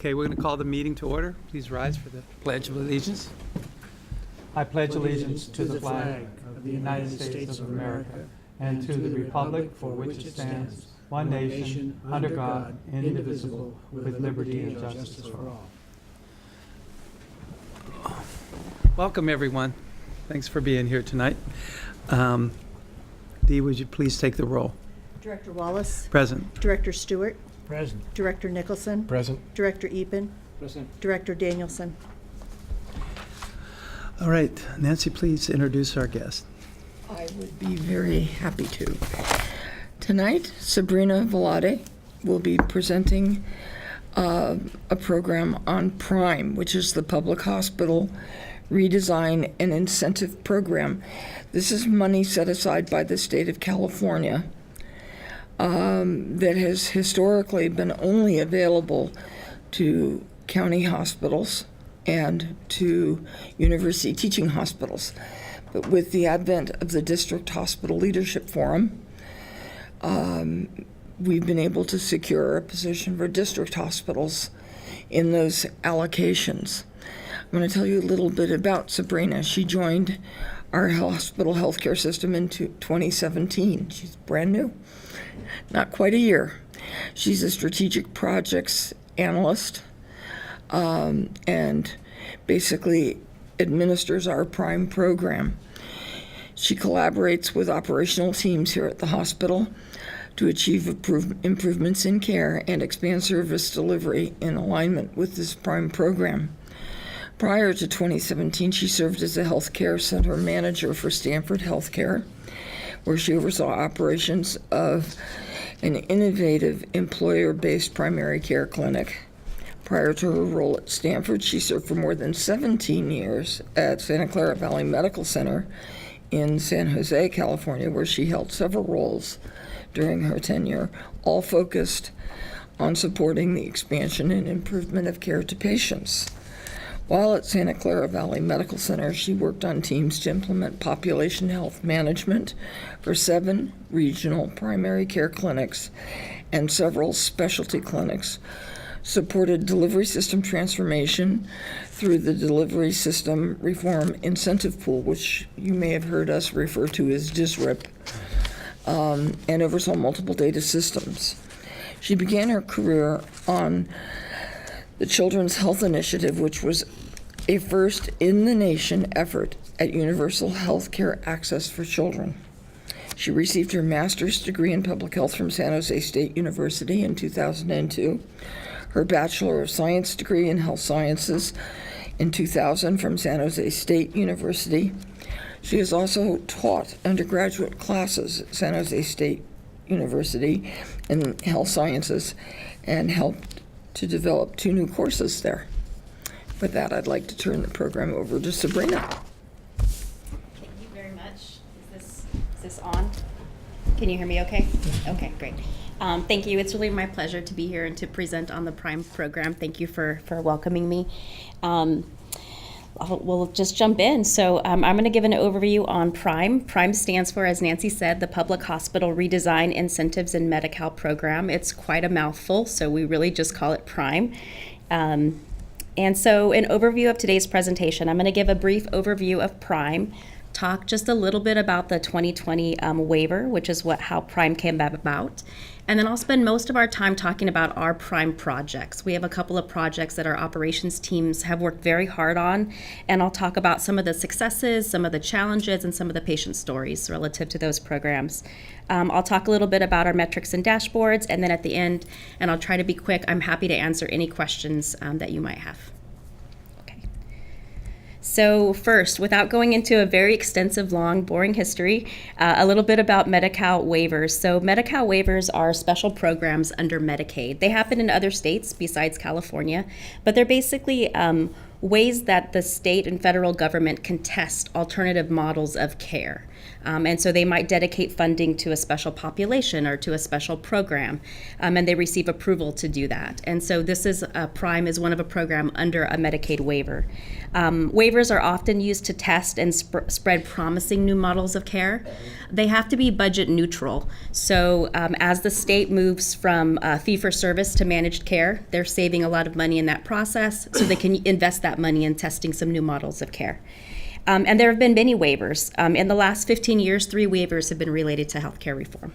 Okay, we're going to call the meeting to order. Please rise for the Pledge of Allegiance. I pledge allegiance to the flag of the United States of America and to the republic for which it stands, one nation, under God, indivisible, with liberty and justice for all. Welcome, everyone. Thanks for being here tonight. Dee, would you please take the roll? Director Wallace. Present. Director Stewart. Present. Director Nicholson. Present. Director Epen. Present. Director Danielson. All right, Nancy, please introduce our guest. I would be very happy to. Tonight, Sabrina Velade will be presenting a program on PRIME, which is the Public Hospital Redesign and Incentive Program. This is money set aside by the state of California that has historically been only available to county hospitals and to university teaching hospitals. But with the advent of the District Hospital Leadership Forum, we've been able to secure a position for district hospitals in those allocations. I'm going to tell you a little bit about Sabrina. She joined our hospital healthcare system in 2017. She's brand new, not quite a year. She's a strategic projects analyst and basically administers our PRIME program. She collaborates with operational teams here at the hospital to achieve improvements in care and expand service delivery in alignment with this PRIME program. Prior to 2017, she served as a healthcare center manager for Stanford Healthcare, where she oversaw operations of an innovative employer-based primary care clinic. Prior to her role at Stanford, she served for more than 17 years at Santa Clara Valley Medical Center in San Jose, California, where she held several roles during her tenure, all focused on supporting the expansion and improvement of care to patients. While at Santa Clara Valley Medical Center, she worked on teams to implement population health management for 7 regional primary care clinics and several specialty clinics, supported delivery system transformation through the Delivery System Reform Incentive Pool, which you may have heard us refer to as DSRIP, and oversaw multiple data systems. She began her career on the Children's Health Initiative, which was a first-in-the-nation effort at universal health care access for children. She received her master's degree in public health from San Jose State University in 2002, her Bachelor of Science degree in health sciences in 2000 from San Jose State University. She has also taught undergraduate classes at San Jose State University in health sciences and helped to develop 2 new courses there. With that, I'd like to turn the program over to Sabrina. Thank you very much. Is this on? Can you hear me okay? Okay, great. Thank you. It's really my pleasure to be here and to present on the PRIME program. Thank you for welcoming me. We'll just jump in. So I'm going to give an overview on PRIME. PRIME stands for, as Nancy said, the Public Hospital Redesign Incentives and Medi-Cal Program. It's quite a mouthful, so we really just call it PRIME. And so an overview of today's presentation, I'm going to give a brief overview of PRIME, talk just a little bit about the 2020 waiver, which is how PRIME came about. And then I'll spend most of our time talking about our PRIME projects. We have a couple of projects that our operations teams have worked very hard on, and I'll talk about some of the successes, some of the challenges, and some of the patient stories relative to those programs. I'll talk a little bit about our metrics and dashboards, and then at the end, and I'll try to be quick, I'm happy to answer any questions that you might have. So first, without going into a very extensive, long, boring history, a little bit about Medi-Cal waivers. So Medi-Cal waivers are special programs under Medicaid. They happen in other states besides California, but they're basically ways that the state and federal government can test alternative models of care. And so they might dedicate funding to a special population or to a special program, and they receive approval to do that. And so this is PRIME is one of a program under a Medicaid waiver. Waivers are often used to test and spread promising new models of care. They have to be budget neutral. So as the state moves from fee-for-service to managed care, they're saving a lot of money in that process, so they can invest that money in testing some new models of care. And there have been many waivers. In the last 15 years, 3 waivers have been related to healthcare reform.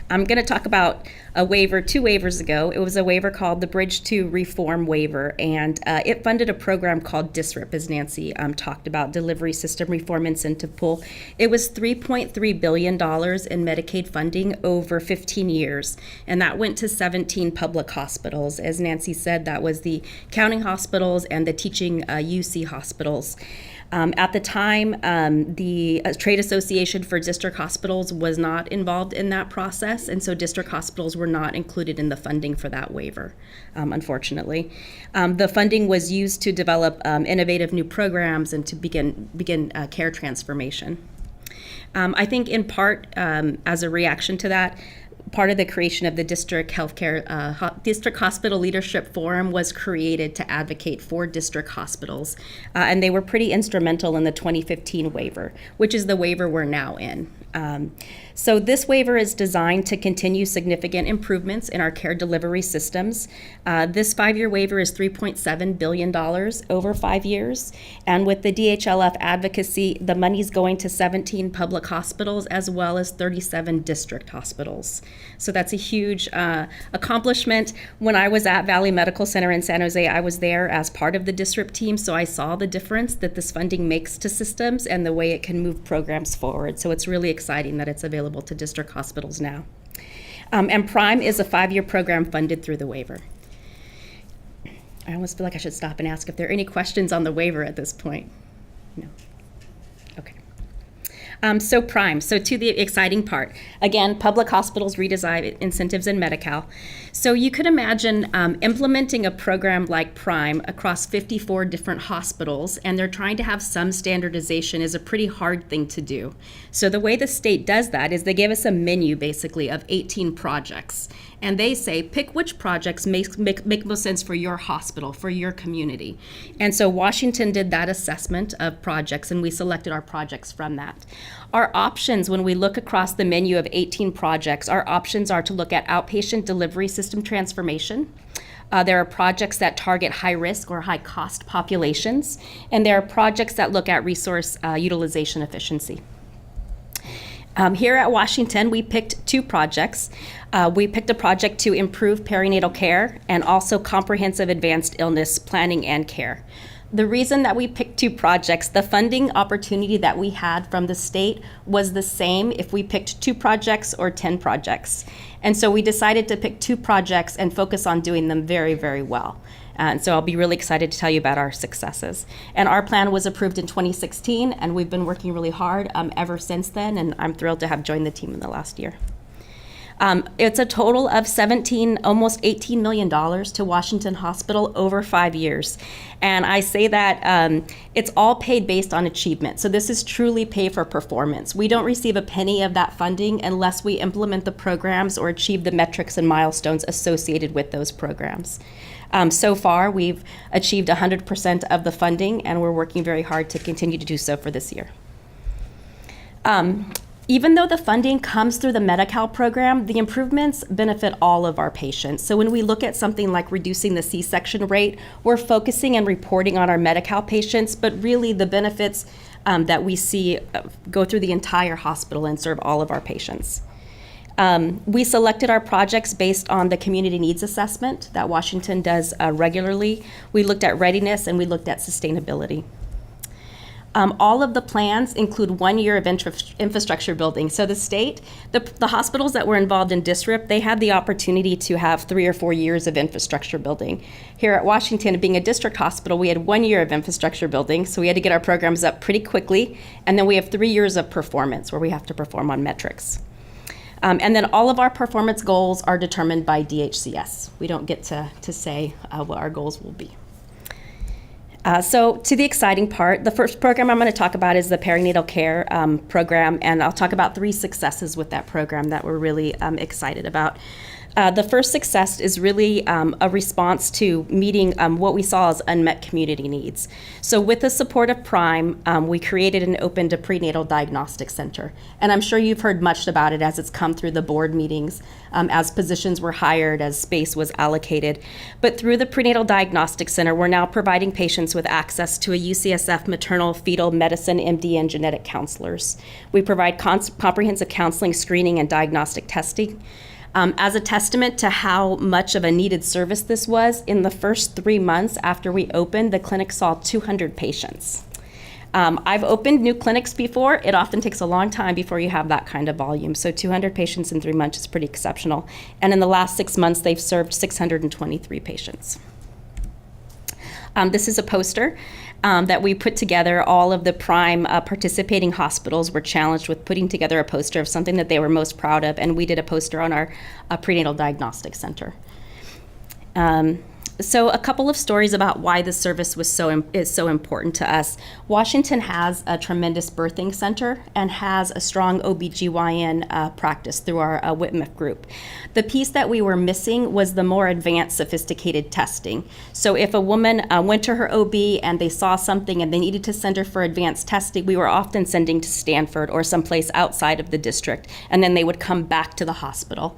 I'm going to talk about a waiver 2 waivers ago. It was a waiver called the Bridge to Reform Waiver, and it funded a program called DSRIP, as Nancy talked about, Delivery System Reform Incentive Pool. It was $3.3 billion in Medicaid funding over 15 years, and that went to 17 public hospitals. As Nancy said, that was the county hospitals and the teaching UC hospitals. At the time, the Trade Association for District Hospitals was not involved in that process, and so district hospitals were not included in the funding for that waiver, unfortunately. The funding was used to develop innovative new programs and to begin care transformation. I think in part, as a reaction to that, part of the creation of the District District Hospital Leadership Forum was created to advocate for district hospitals, and they were pretty instrumental in the 2015 waiver, which is the waiver we're now in. So this waiver is designed to continue significant improvements in our care delivery systems. This 5-year waiver is $3.7 billion over 5 years, and with the DHLF advocacy, the money's going to 17 public hospitals as well as 37 district hospitals. So that's a huge accomplishment. When I was at Valley Medical Center in San Jose, I was there as part of the DSRIP team, so I saw the difference that this funding makes to systems and the way it can move programs forward. So it's really exciting that it's available to district hospitals now. And PRIME is a 5-year program funded through the waiver. I almost feel like I should stop and ask if there are any questions on the waiver at this point. No. Okay. So PRIME, so to the exciting part. Again, public hospitals redesign incentives in Medi-Cal. So you could imagine implementing a program like PRIME across 54 different hospitals, and they're trying to have some standardization is a pretty hard thing to do. So the way the state does that is they give us a menu, basically, of 18 projects. And they say, pick which projects make most sense for your hospital, for your community. And so Washington did that assessment of projects, and we selected our projects from that. Our options, when we look across the menu of 18 projects, our options are to look at outpatient delivery system transformation. There are projects that target high-risk or high-cost populations, and there are projects that look at resource utilization efficiency. Here at Washington, we picked 2 projects. We picked a project to improve perinatal care and also comprehensive advanced illness planning and care. The reason that we picked 2 projects, the funding opportunity that we had from the state was the same if we picked 2 projects or 10 projects. And so we decided to pick 2 projects and focus on doing them very, very well. And so I'll be really excited to tell you about our successes. And our plan was approved in 2016, and we've been working really hard ever since then, and I'm thrilled to have joined the team in the last year. It's a total of almost $18 million to Washington Hospital over 5 years. And I say that it's all paid based on achievement. So this is truly pay for performance. We don't receive a penny of that funding unless we implement the programs or achieve the metrics and milestones associated with those programs. So far, we've achieved 100% of the funding, and we're working very hard to continue to do so for this year. Even though the funding comes through the Medi-Cal program, the improvements benefit all of our patients. So when we look at something like reducing the C-section rate, we're focusing and reporting on our Medi-Cal patients, but really the benefits that we see go through the entire hospital and serve all of our patients. We selected our projects based on the community needs assessment that Washington does regularly. We looked at readiness and we looked at sustainability. All of the plans include 1 year of infrastructure building. So the state, the hospitals that were involved in DSRIP, they had the opportunity to have 3 or 4 years of infrastructure building. Here at Washington, being a district hospital, we had 1 year of infrastructure building, so we had to get our programs up pretty quickly. And then we have 3 years of performance, where we have to perform on metrics. And then all of our performance goals are determined by DHCS. We don't get to say what our goals will be. So to the exciting part, the first program I'm going to talk about is the Perinatal Care program, and I'll talk about 3 successes with that program that we're really excited about. The first success is really a response to meeting what we saw as unmet community needs. So with the support of Prime, we created and opened a prenatal diagnostic center. And I'm sure you've heard much about it as it's come through the board meetings, as positions were hired, as space was allocated. But through the prenatal diagnostic center, we're now providing patients with access to a UCSF maternal fetal medicine MD and genetic counselors. We provide comprehensive counseling, screening, and diagnostic testing. As a testament to how much of a needed service this was, in the first 3 months after we opened, the clinic saw 200 patients. I've opened new clinics before. It often takes a long time before you have that kind of volume. So 200 patients in 3 months is pretty exceptional. And in the last 6 months, they've served 623 patients. This is a poster that we put together. All of the Prime participating hospitals were challenged with putting together a poster of something that they were most proud of, and we did a poster on our prenatal diagnostic center. So a couple of stories about why this service is so important to us. Washington has a tremendous birthing center and has a strong OBGYN practice through our Whitmouth group. The piece that we were missing was the more advanced, sophisticated testing. So if a woman went to her OB and they saw something and they needed to send her for advanced testing, we were often sending to Stanford or someplace outside of the district, and then they would come back to the hospital.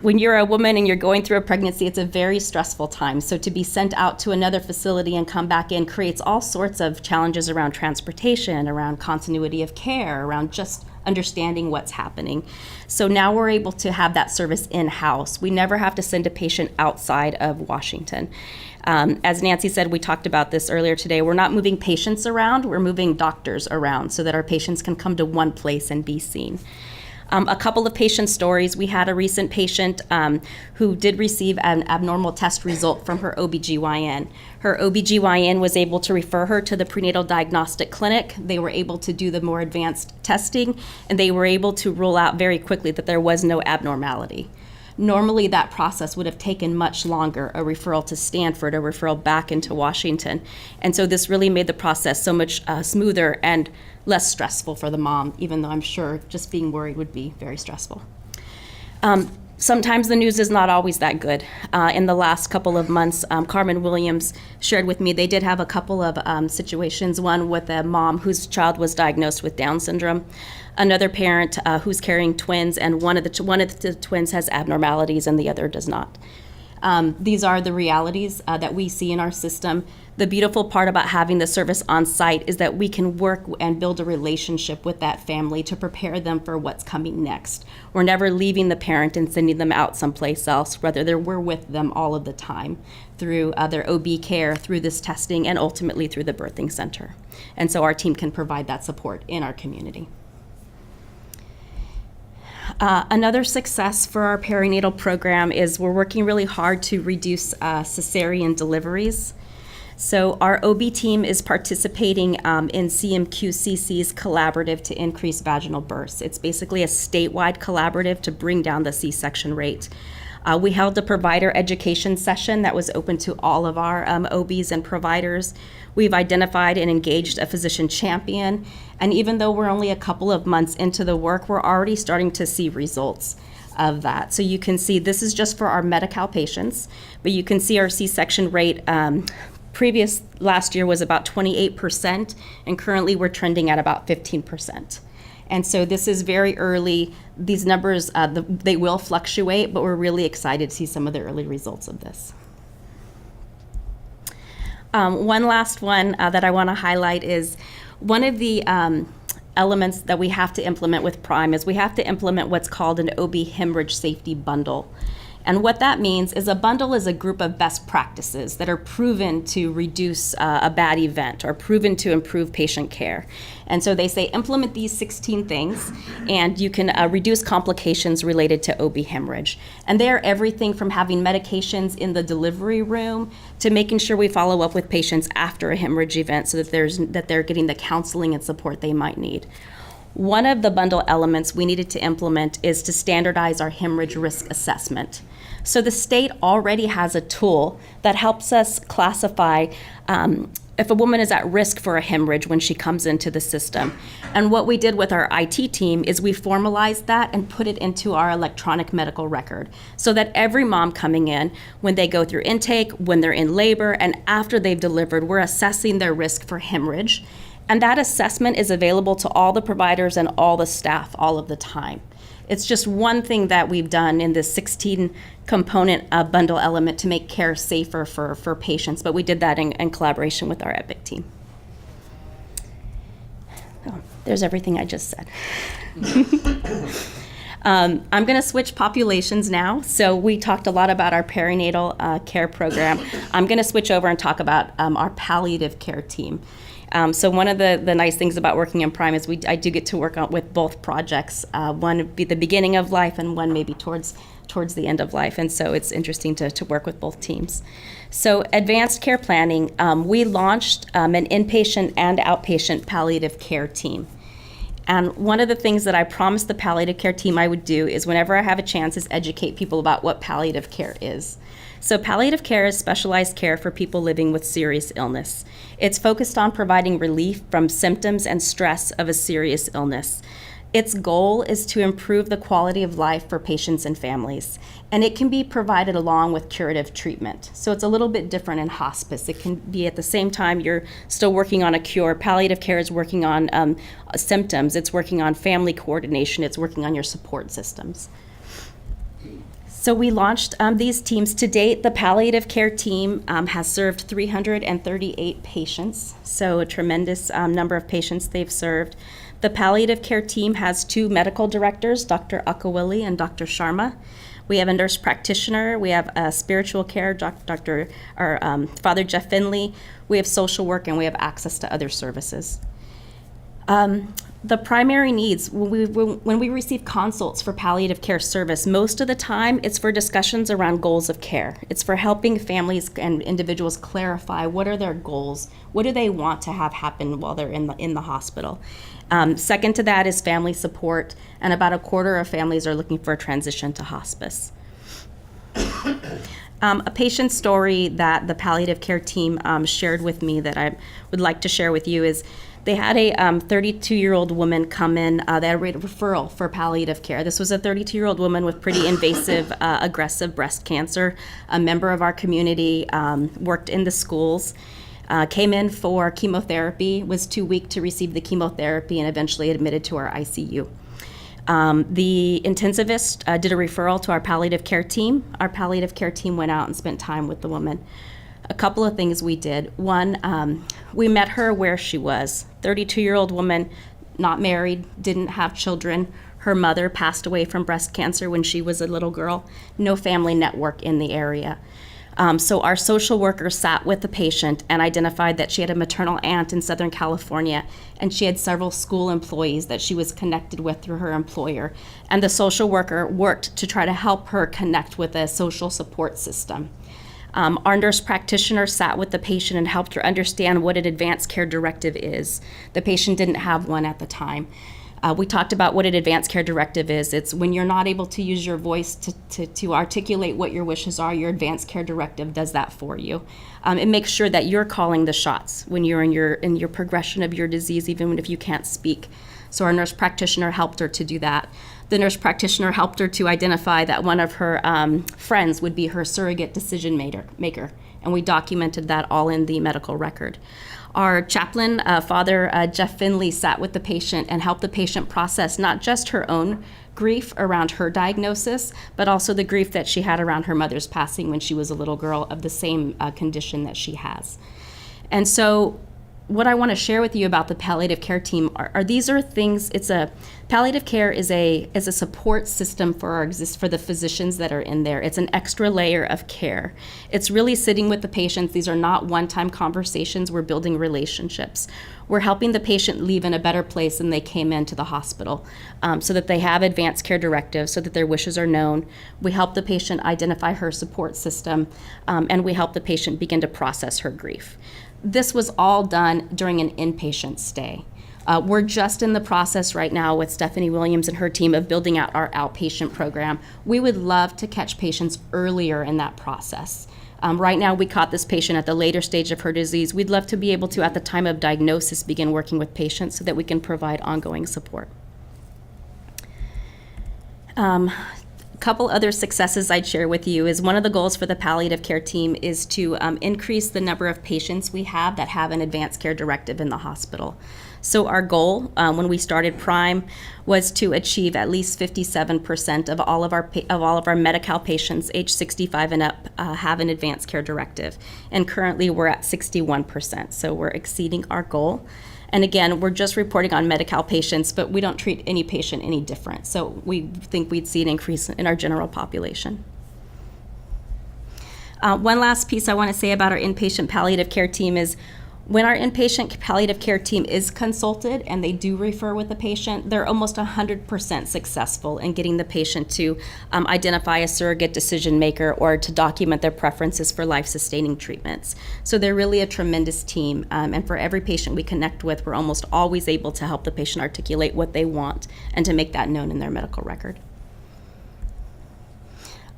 When you're a woman and you're going through a pregnancy, it's a very stressful time. So to be sent out to another facility and come back in creates all sorts of challenges around transportation, around continuity of care, around just understanding what's happening. So now we're able to have that service in-house. We never have to send a patient outside of Washington. As Nancy said, we talked about this earlier today, we're not moving patients around, we're moving doctors around so that our patients can come to one place and be seen. A couple of patient stories. We had a recent patient who did receive an abnormal test result from her OBGYN. Her OBGYN was able to refer her to the prenatal diagnostic clinic. They were able to do the more advanced testing, and they were able to rule out very quickly that there was no abnormality. Normally, that process would have taken much longer, a referral to Stanford, a referral back into Washington. And so this really made the process so much smoother and less stressful for the mom, even though I'm sure just being worried would be very stressful. Sometimes the news is not always that good. In the last couple of months, Carmen Williams shared with me they did have a couple of situations, one with a mom whose child was diagnosed with Down syndrome, another parent who's carrying twins, and one of the twins has abnormalities and the other does not. These are the realities that we see in our system. The beautiful part about having the service on site is that we can work and build a relationship with that family to prepare them for what's coming next. We're never leaving the parent and sending them out someplace else. Rather, we're with them all of the time through their OB care, through this testing, and ultimately through the birthing center. And so our team can provide that support in our community. Another success for our perinatal program is we're working really hard to reduce cesarean deliveries. So our OB team is participating in CMQCC's collaborative to increase vaginal births. It's basically a statewide collaborative to bring down the C-section rate. We held a provider education session that was open to all of our OBs and providers. We've identified and engaged a physician champion, and even though we're only a couple of months into the work, we're already starting to see results of that. So you can see this is just for our Medi-Cal patients, but you can see our C-section rate last year was about 28%, and currently we're trending at about 15%. And so this is very early. These numbers, they will fluctuate, but we're really excited to see some of the early results of this. One last one that I want to highlight is one of the elements that we have to implement with Prime is we have to implement what's called an OB hemorrhage safety bundle. And what that means is a bundle is a group of best practices that are proven to reduce a bad event or proven to improve patient care. And so they say implement these 16 things and you can reduce complications related to OB hemorrhage. And they are everything from having medications in the delivery room to making sure we follow up with patients after a hemorrhage event so that they're getting the counseling and support they might need. One of the bundle elements we needed to implement is to standardize our hemorrhage risk assessment. So the state already has a tool that helps us classify if a woman is at risk for a hemorrhage when she comes into the system. And what we did with our IT team is we formalized that and put it into our electronic medical record so that every mom coming in, when they go through intake, when they're in labor, and after they've delivered, we're assessing their risk for hemorrhage. And that assessment is available to all the providers and all the staff all of the time. It's just one thing that we've done in this 16-component bundle element to make care safer for patients, but we did that in collaboration with our Epic team. Oh, there's everything I just said. I'm going to switch populations now. So we talked a lot about our perinatal care program. I'm going to switch over and talk about our palliative care team. So one of the nice things about working in Prime is I do get to work with both projects. One would be the beginning of life and one maybe towards the end of life. And so it's interesting to work with both teams. So advanced care planning, we launched an inpatient and outpatient palliative care team. And one of the things that I promised the palliative care team I would do is whenever I have a chance is educate people about what palliative care is. So palliative care is specialized care for people living with serious illness. It's focused on providing relief from symptoms and stress of a serious illness. Its goal is to improve the quality of life for patients and families, and it can be provided along with curative treatment. So it's a little bit different in hospice. It can be at the same time you're still working on a cure. Palliative care is working on symptoms. It's working on family coordination. It's working on your support systems. So we launched these teams. To date, the palliative care team has served 338 patients, so a tremendous number of patients they've served. The palliative care team has 2 medical directors, Dr. Akawili and Dr. Sharma. We have a nurse practitioner. We have spiritual care, Father Jeff Finley. We have social work, and we have access to other services. The primary needs, when we receive consults for palliative care service, most of the time it's for discussions around goals of care. It's for helping families and individuals clarify what are their goals, what do they want to have happen while they're in the hospital. Second to that is family support, and about a quarter of families are looking for a transition to hospice. A patient story that the palliative care team shared with me that I would like to share with you is they had a 32-year-old woman come in. They had a referral for palliative care. This was a 32-year-old woman with pretty invasive, aggressive breast cancer, a member of our community, worked in the schools, came in for chemotherapy, was too weak to receive the chemotherapy, and eventually admitted to our ICU. The intensivist did a referral to our palliative care team. Our palliative care team went out and spent time with the woman. A couple of things we did. One, we met her where she was. 32-year-old woman, not married, didn't have children. Her mother passed away from breast cancer when she was a little girl. No family network in the area. So our social worker sat with the patient and identified that she had a maternal aunt in Southern California, and she had several school employees that she was connected with through her employer. And the social worker worked to try to help her connect with a social support system. Our nurse practitioner sat with the patient and helped her understand what an advanced care directive is. The patient didn't have one at the time. We talked about what an advanced care directive is. It's when you're not able to use your voice to articulate what your wishes are, your advanced care directive does that for you. It makes sure that you're calling the shots when you're in your progression of your disease, even if you can't speak. So our nurse practitioner helped her to do that. The nurse practitioner helped her to identify that one of her friends would be her surrogate decision maker, and we documented that all in the medical record. Our chaplain, Father Jeff Finley, sat with the patient and helped the patient process not just her own grief around her diagnosis, but also the grief that she had around her mother's passing when she was a little girl of the same condition that she has. And so what I want to share with you about the palliative care team are these are things. Palliative care is a support system for the physicians that are in there. It's an extra layer of care. It's really sitting with the patients. These are not one-time conversations. We're building relationships. We're helping the patient leave in a better place than they came into the hospital, so that they have advanced care directives, so that their wishes are known. We help the patient identify her support system, and we help the patient begin to process her grief. This was all done during an inpatient stay. We're just in the process right now with Stephanie Williams and her team of building out our outpatient program. We would love to catch patients earlier in that process. Right now, we caught this patient at the later stage of her disease. We'd love to be able to, at the time of diagnosis, begin working with patients so that we can provide ongoing support. A couple other successes I'd share with you is one of the goals for the palliative care team is to increase the number of patients we have that have an advanced care directive in the hospital. So our goal when we started Prime was to achieve at least 57% of all of our Medi-Cal patients age 65 and up have an advanced care directive, and currently we're at 61%. So we're exceeding our goal. And again, we're just reporting on Medi-Cal patients, but we don't treat any patient any different. So we think we'd see an increase in our general population. One last piece I want to say about our inpatient palliative care team is when our inpatient palliative care team is consulted and they do refer with the patient, they're almost 100% successful in getting the patient to identify a surrogate decision maker or to document their preferences for life-sustaining treatments. So they're really a tremendous team, and for every patient we connect with, we're almost always able to help the patient articulate what they want and to make that known in their medical record.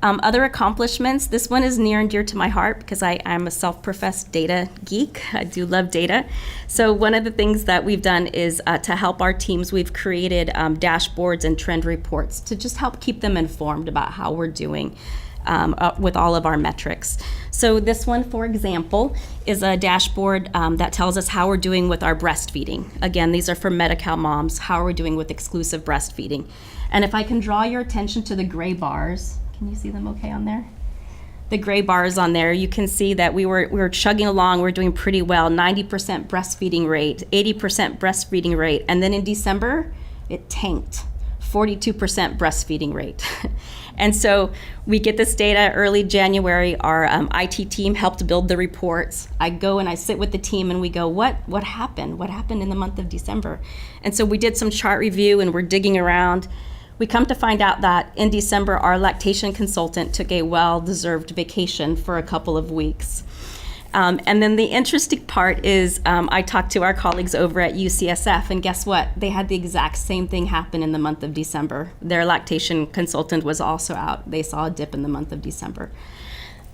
Other accomplishments, this one is near and dear to my heart because I'm a self-professed data geek. I do love data. So one of the things that we've done is to help our teams, we've created dashboards and trend reports to just help keep them informed about how we're doing with all of our metrics. So this one, for example, is a dashboard that tells us how we're doing with our breastfeeding. Again, these are for Medi-Cal moms. How are we doing with exclusive breastfeeding? And if I can draw your attention to the gray bars, can you see them okay on there? The gray bars on there, you can see that we were chugging along, we're doing pretty well, 90% breastfeeding rate, 80% breastfeeding rate, and then in December, it tanked, 42% breastfeeding rate. And so we get this data early January, our IT team helped build the reports. I go and I sit with the team and we go, what happened? What happened in the month of December? And so we did some chart review and we're digging around. We come to find out that in December, our lactation consultant took a well-deserved vacation for a couple of weeks. And then the interesting part is I talked to our colleagues over at UCSF, and guess what? They had the exact same thing happen in the month of December. Their lactation consultant was also out. They saw a dip in the month of December.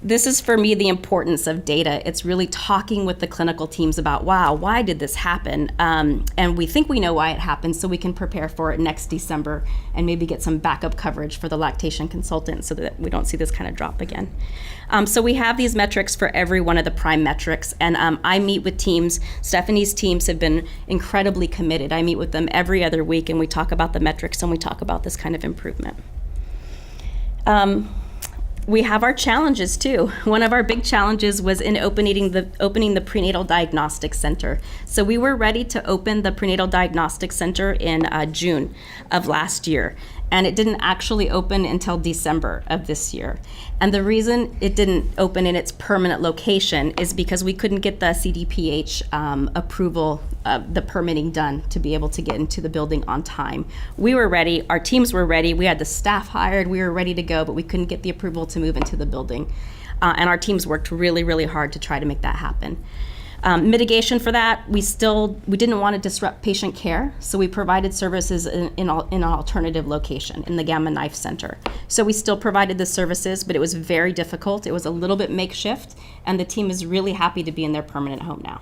This is, for me, the importance of data. It's really talking with the clinical teams about, wow, why did this happen? And we think we know why it happened, so we can prepare for it next December and maybe get some backup coverage for the lactation consultant so that we don't see this kind of drop again. So we have these metrics for every one of the Prime metrics, and I meet with teams. Stephanie's teams have been incredibly committed. I meet with them every other week, and we talk about the metrics and we talk about this kind of improvement. We have our challenges too. One of our big challenges was in opening the Prenatal Diagnostic Center. So we were ready to open the Prenatal Diagnostic Center in June of last year, and it didn't actually open until December of this year. And the reason it didn't open in its permanent location is because we couldn't get the CDPH approval, the permitting done to be able to get into the building on time. We were ready, our teams were ready, we had the staff hired, we were ready to go, but we couldn't get the approval to move into the building. And our teams worked really, really hard to try to make that happen. Mitigation for that, we didn't want to disrupt patient care, so we provided services in an alternative location, in the Gamma Knife Center. So we still provided the services, but it was very difficult. It was a little bit makeshift, and the team is really happy to be in their permanent home now.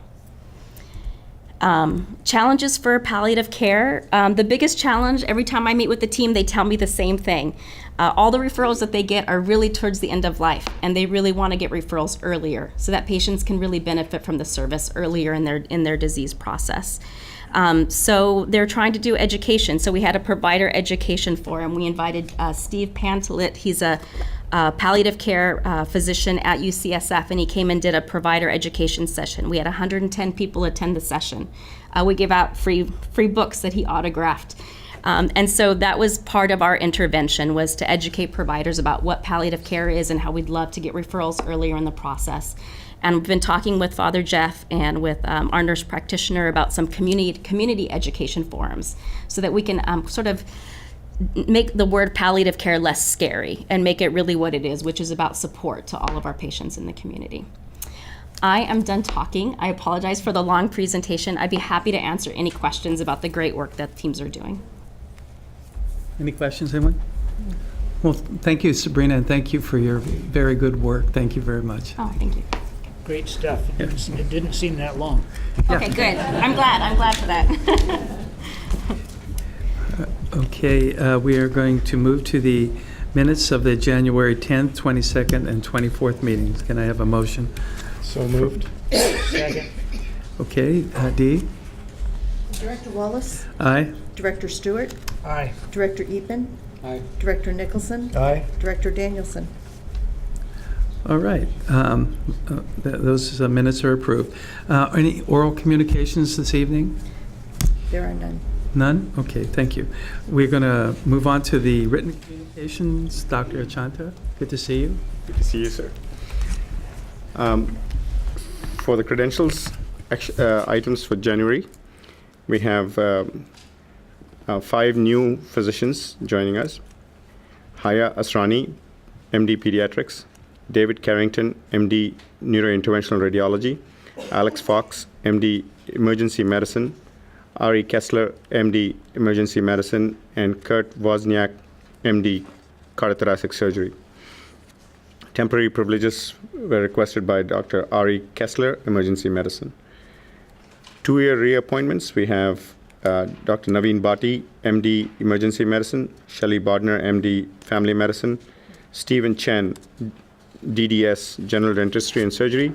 Challenges for palliative care. The biggest challenge, every time I meet with the team, they tell me the same thing. All the referrals that they get are really towards the end of life, and they really want to get referrals earlier so that patients can really benefit from the service earlier in their disease process. So they're trying to do education. So we had a provider education forum. We invited Steve Pantelit. He's a palliative care physician at UCSF, and he came and did a provider education session. We had 110 people attend the session. We gave out free books that he autographed. And so that was part of our intervention, was to educate providers about what palliative care is and how we'd love to get referrals earlier in the process. And we've been talking with Father Jeff and with our nurse practitioner about some community education forums so that we can sort of make the word palliative care less scary and make it really what it is, which is about support to all of our patients in the community. I am done talking. I apologize for the long presentation. I'd be happy to answer any questions about the great work that teams are doing. Any questions, anyone? Well, thank you, Sabrina, and thank you for your very good work. Thank you very much. Oh, thank you. Great stuff. It didn't seem that long. Okay, good. I'm glad for that. Okay, we are going to move to the minutes of the January 10th, 22nd, and 24th meetings. Can I have a motion? So moved. Second. Okay, Dee? Director Wallace, Aye? Director Stewart, Aye. Director Epen, Aye. Director Nicholson, Aye. Director Danielson. All right. Those minutes are approved. Any oral communications this evening? There are none. None? Okay, thank you. We're going to move on to the written communications. Dr. Achanta, good to see you. Good to see you, sir. For the credentials items for January, we have 5 new physicians joining us. Haya Asrani, MD Pediatrics. David Carrington, MD Neurointerventional Radiology. Alex Fox, MD Emergency Medicine. Ari Kessler, MD Emergency Medicine. And Kurt Wozniak, MD Cardiothoracic Surgery. Temporary privileges were requested by Dr. Ari Kessler, Emergency Medicine. 2-year reappointments, we have Dr. Naveen Bhatti, MD Emergency Medicine. Shelley Bodner, MD Family Medicine. Stephen Chen, DDS General Dentistry and Surgery.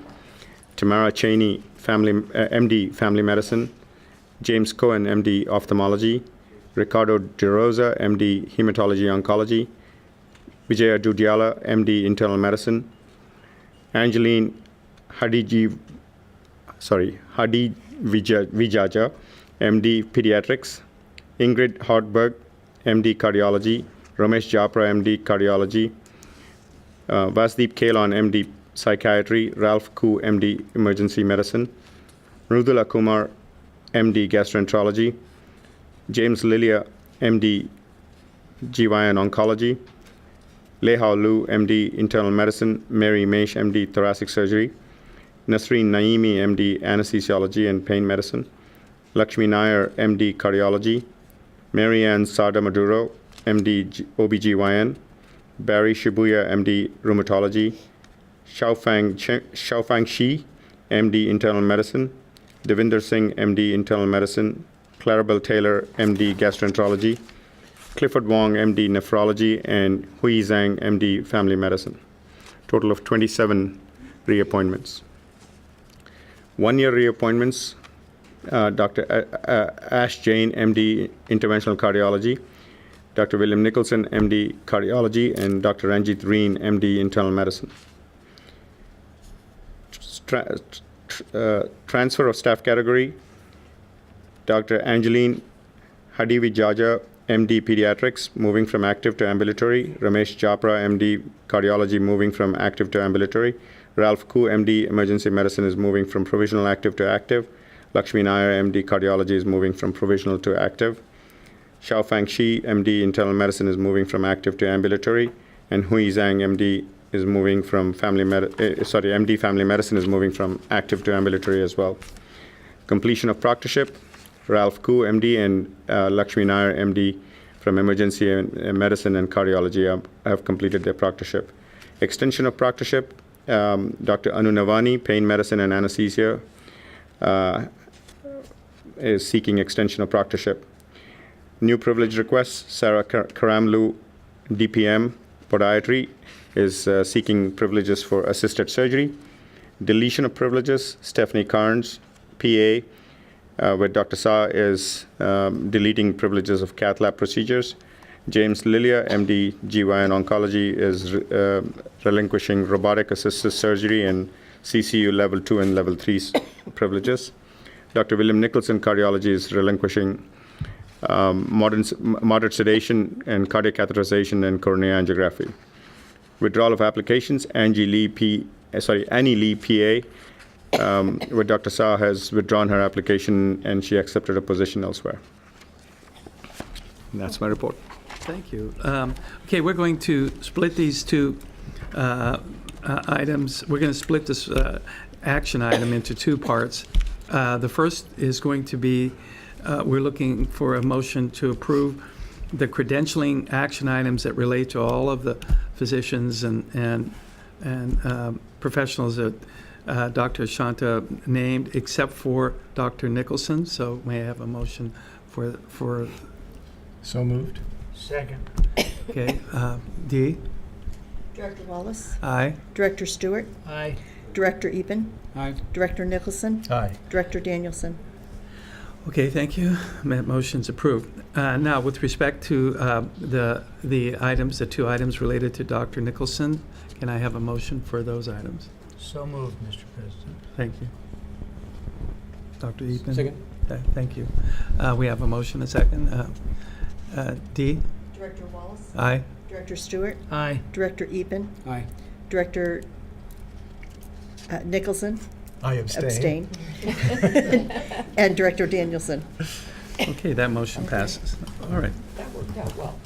Tamara Cheney, MD Family Medicine. James Cohen, MD Ophthalmology. Ricardo De Rosa, MD Hematology Oncology. Vijaya Dudyala, MD Internal Medicine. Angeline Vijaja, MD Pediatrics. Ingrid Hartberg, MD Cardiology. Ramesh Japra, MD Cardiology. Vasdeep Kalan, MD Psychiatry. Ralph Koo, MD Emergency Medicine. Mrudula Kumar, MD Gastroenterology. James Lilia, MD GYN Oncology. Lehao Lu, MD Internal Medicine. Mary Maish, MD Thoracic Surgery. Nasreen Naimi, MD Anesthesiology and Pain Medicine. Lakshmi Nair, MD Cardiology. Marianne Sada Maduro, MD OBGYN. Barry Shibuya, MD Rheumatology. Xiaofang Shi, MD Internal Medicine. Devinder Singh, MD Internal Medicine. Clarabelle Taylor, MD Gastroenterology. Clifford Wong, MD Nephrology, and Hui Zhang, MD Family Medicine. Total of 27 reappointments. 1-year reappointments, Dr. Ash Jain, MD Interventional Cardiology. Dr. William Nicholson, MD Cardiology, and Dr. Ranjit Reen, MD Internal Medicine. Transfer of staff category, Dr. Angeline Hadivijaja, MD Pediatrics, moving from active to ambulatory. Ramesh Japra, MD Cardiology, moving from active to ambulatory. Ralph Koo, MD Emergency Medicine, is moving from provisional active to active. Lakshmi Nair, MD Cardiology, is moving from provisional to active. Xiaofang Shi, MD Internal Medicine, is moving from active to ambulatory. And Hui Zhang, MD, is moving from MD Family Medicine, is moving from active to ambulatory as well. Completion of proctorship, Ralph Koo, MD, and Lakshmi Nair, MD, from Emergency Medicine and Cardiology have completed their proctorship. Extension of proctorship, Dr. Anu Navani, Pain Medicine and Anesthesia, is seeking extension of proctorship. New privilege requests, Sarah Karamlu, DPM, Podiatry, is seeking privileges for assisted surgery. Deletion of privileges, Stephanie Carnes, PA, where Dr. Sa is deleting privileges of cath lab procedures. James Lilia, MD GYN Oncology, is relinquishing robotic assisted surgery and CCU level 2 and level 3 privileges. Dr. William Nicholson, Cardiology, is relinquishing moderate sedation and cardiac catheterization and coronary angiography. Withdrawal of applications, Annie Lee, PA, where Dr. Sa has withdrawn her application and she accepted a position elsewhere. And that's my report. Thank you. Okay, we're going to split these two items. We're going to split this action item into two parts. The first is going to be, we're looking for a motion to approve the credentialing action items that relate to all of the physicians and professionals that Dr. Shanta named, except for Dr. Nicholson. So may I have a motion for So moved. Second. okay, Dee? Director Wallace, Aye. Director Stewart, Aye. Director Epen, Aye. Director Nicholson, Aye. Director Danielson. Okay, thank you. That motion's approved. Now, with respect to the items, the two items related to Dr. Nicholson, can I have a motion for those items? So moved, Mr. President. Thank you. Dr. Epen? Second. Thank you. We have a motion, a second. Dee? Director Wallace, Aye. Director Stewart, Aye. Director Epen, Aye. Director Nicholson, I abstain. and Director Danielson. Okay, that motion passes. All right. That worked out well.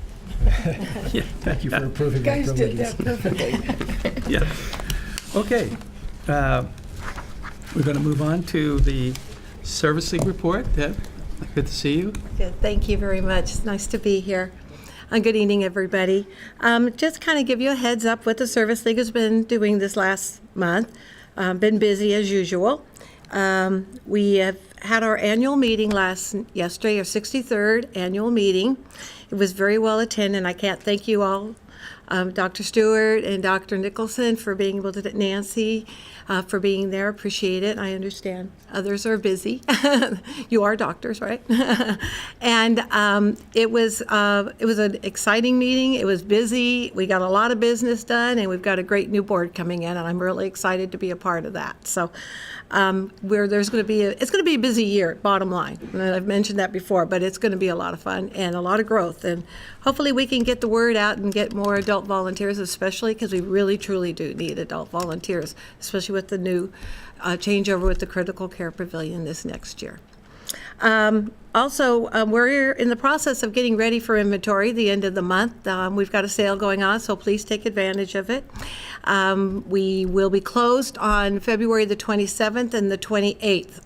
Yeah, Thank you for approving my Guys did privileges. that perfectly. yeah. Okay. We're going to move on to the Service League report. Deb, good to see you. Good. Thank you very much. It's nice to be here. Good evening, everybody. Just kind of give you a heads up what the Service League has been doing this last month. Been busy as usual. We have had our annual meeting yesterday, our 63rd annual meeting. It was very well attended, and I can't thank you all, Dr. Stewart and Dr. Nicholson, for being able to, Nancy, for being there. Appreciate it. I understand others are busy. You are doctors, right? And it was an exciting meeting. It was busy. We got a lot of business done, and we've got a great new board coming in, and I'm really excited to be a part of that. So it's going to be a busy year, bottom line. And I've mentioned that before, but it's going to be a lot of fun and a lot of growth. And hopefully we can get the word out and get more adult volunteers, especially because we really, truly do need adult volunteers, especially with the new changeover with the critical care pavilion this next year. Also, we're in the process of getting ready for inventory the end of the month. We've got a sale going on, so please take advantage of it. We will be closed on February the 27th and the 28th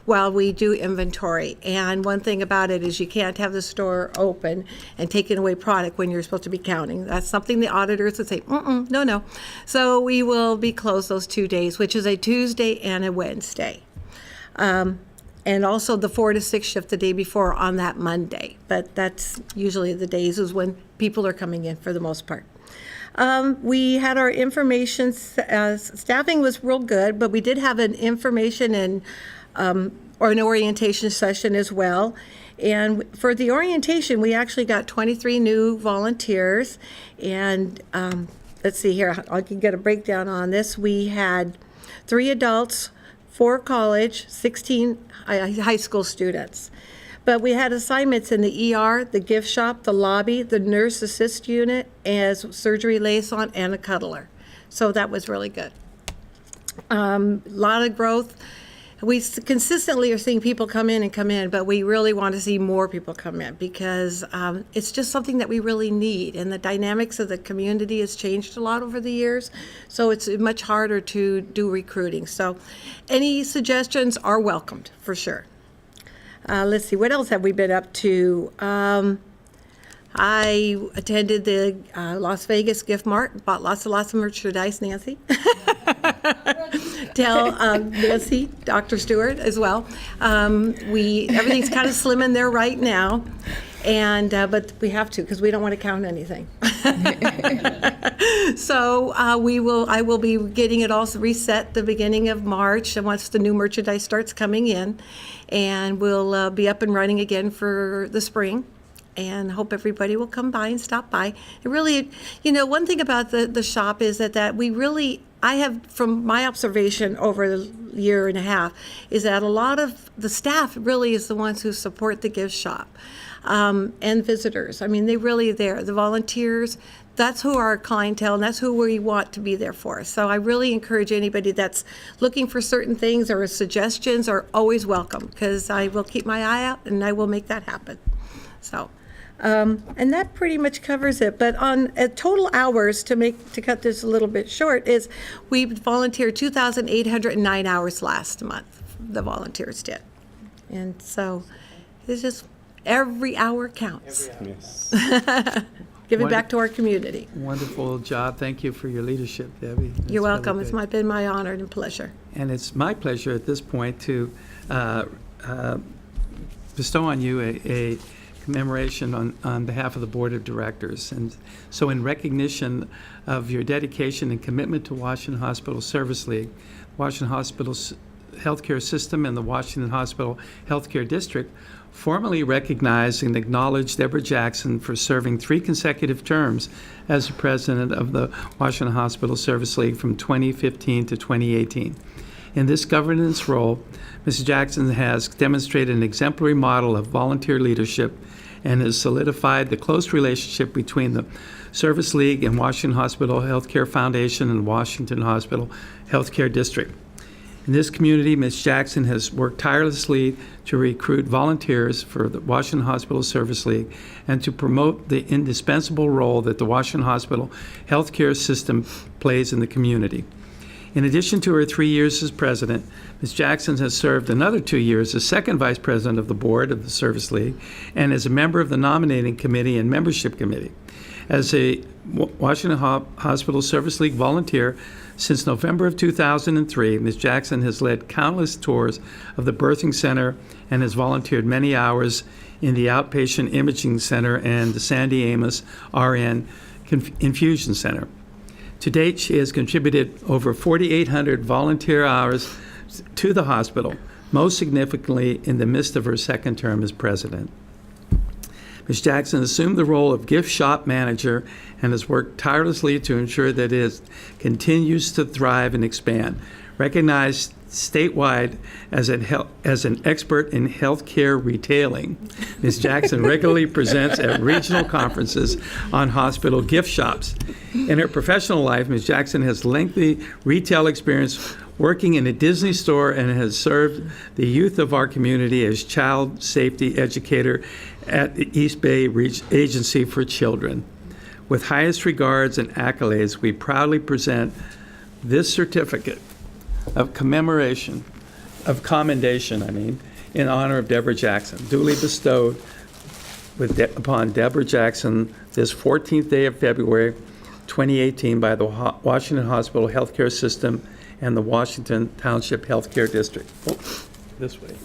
while we do inventory. And one thing about it is you can't have the store open and taking away product when you're supposed to be counting. That's something the auditors would say, no. So we will be closed those 2 days, which is a Tuesday and a Wednesday. And also the 4 to 6 shift the day before on that Monday. But that's usually the days is when people are coming in for the most part. We had our information, staffing was real good, but we did have an information and or an orientation session as well. And for the orientation, we actually got 23 new volunteers. And let's see here, I can get a breakdown on this. We had 3 adults, 4 college, 16 high school students. But we had assignments in the ER, the gift shop, the lobby, the nurse assist unit, as surgery liaison, and a cuddler. So that was really good. A lot of growth. We consistently are seeing people come in, but we really want to see more people come in because it's just something that we really need. And the dynamics of the community has changed a lot over the years, so it's much harder to do recruiting. So any suggestions are welcomed, for sure. Let's see, what else have we been up to? I attended the Las Vegas Gift Mart, bought lots of merchandise, Nancy. Tell Nancy, Dr. Stewart as well. Everything's kind of slim in there right now, and but we have to because we don't want to count anything. So I will be getting it all reset the beginning of March, and once the new merchandise starts coming in, and we'll be up and running again for the spring. And hope everybody will come by and stop by. It really, one thing about the shop is that I have, from my observation over the year and a half, is that a lot of the staff really is the ones who support the gift shop and visitors. I mean, they really are there. The volunteers, that's who our clientele, and that's who we want to be there for. So I really encourage anybody that's looking for certain things or suggestions are always welcome because I will keep my eye out and I will make that happen. So. And that pretty much covers it. But on total hours, to cut this a little bit short, is we volunteered 2,809 hours last month, the volunteers did. And so it's just every hour counts. Yes. Give it back to our community. Wonderful job. Thank you for your leadership, Debbie. That's You're really welcome. good. It's been my honor and pleasure. And it's my pleasure at this point to bestow on you a commemoration on behalf of the Board of Directors. And so in recognition of your dedication and commitment to Washington Hospital Service League, Washington Hospital Healthcare System, and the Washington Hospital Healthcare District, formally recognize and acknowledge Deborah Jackson for serving 3 consecutive terms as the president of the Washington Hospital Service League from 2015 to 2018. In this governance role, Mrs. Jackson has demonstrated an exemplary model of volunteer leadership and has solidified the close relationship between the Service League and Washington Hospital Healthcare Foundation and Washington Hospital Healthcare District. In this community, Ms. Jackson has worked tirelessly to recruit volunteers for the Washington Hospital Service League and to promote the indispensable role that the Washington Hospital Healthcare System plays in the community. In addition to her 3 years as president, Ms. Jackson has served another 2 years as second vice president of the board of the Service League and as a member of the nominating committee and membership committee. As a Washington Hospital Service League volunteer since November of 2003, Ms. Jackson has led countless tours of the birthing center and has volunteered many hours in the outpatient imaging center and the Sandy Amos RN Infusion Center. To date, she has contributed over 4,800 volunteer hours to the hospital, most significantly in the midst of her second term as president. Ms. Jackson assumed the role of gift shop manager and has worked tirelessly to ensure that it continues to thrive and expand. Recognized statewide as an expert in healthcare retailing, Ms. Jackson regularly presents at regional conferences on hospital gift shops. In her professional life, Ms. Jackson has lengthy retail experience working in a Disney store and has served the youth of our community as child safety educator at the East Bay Agency for Children. With highest regards and accolades, we proudly present this certificate of commendation, in honor of Deborah Jackson, duly bestowed upon Deborah Jackson this 14th day of February 2018 by the Washington Hospital Healthcare System and the Washington Township Healthcare District. Oh, this way.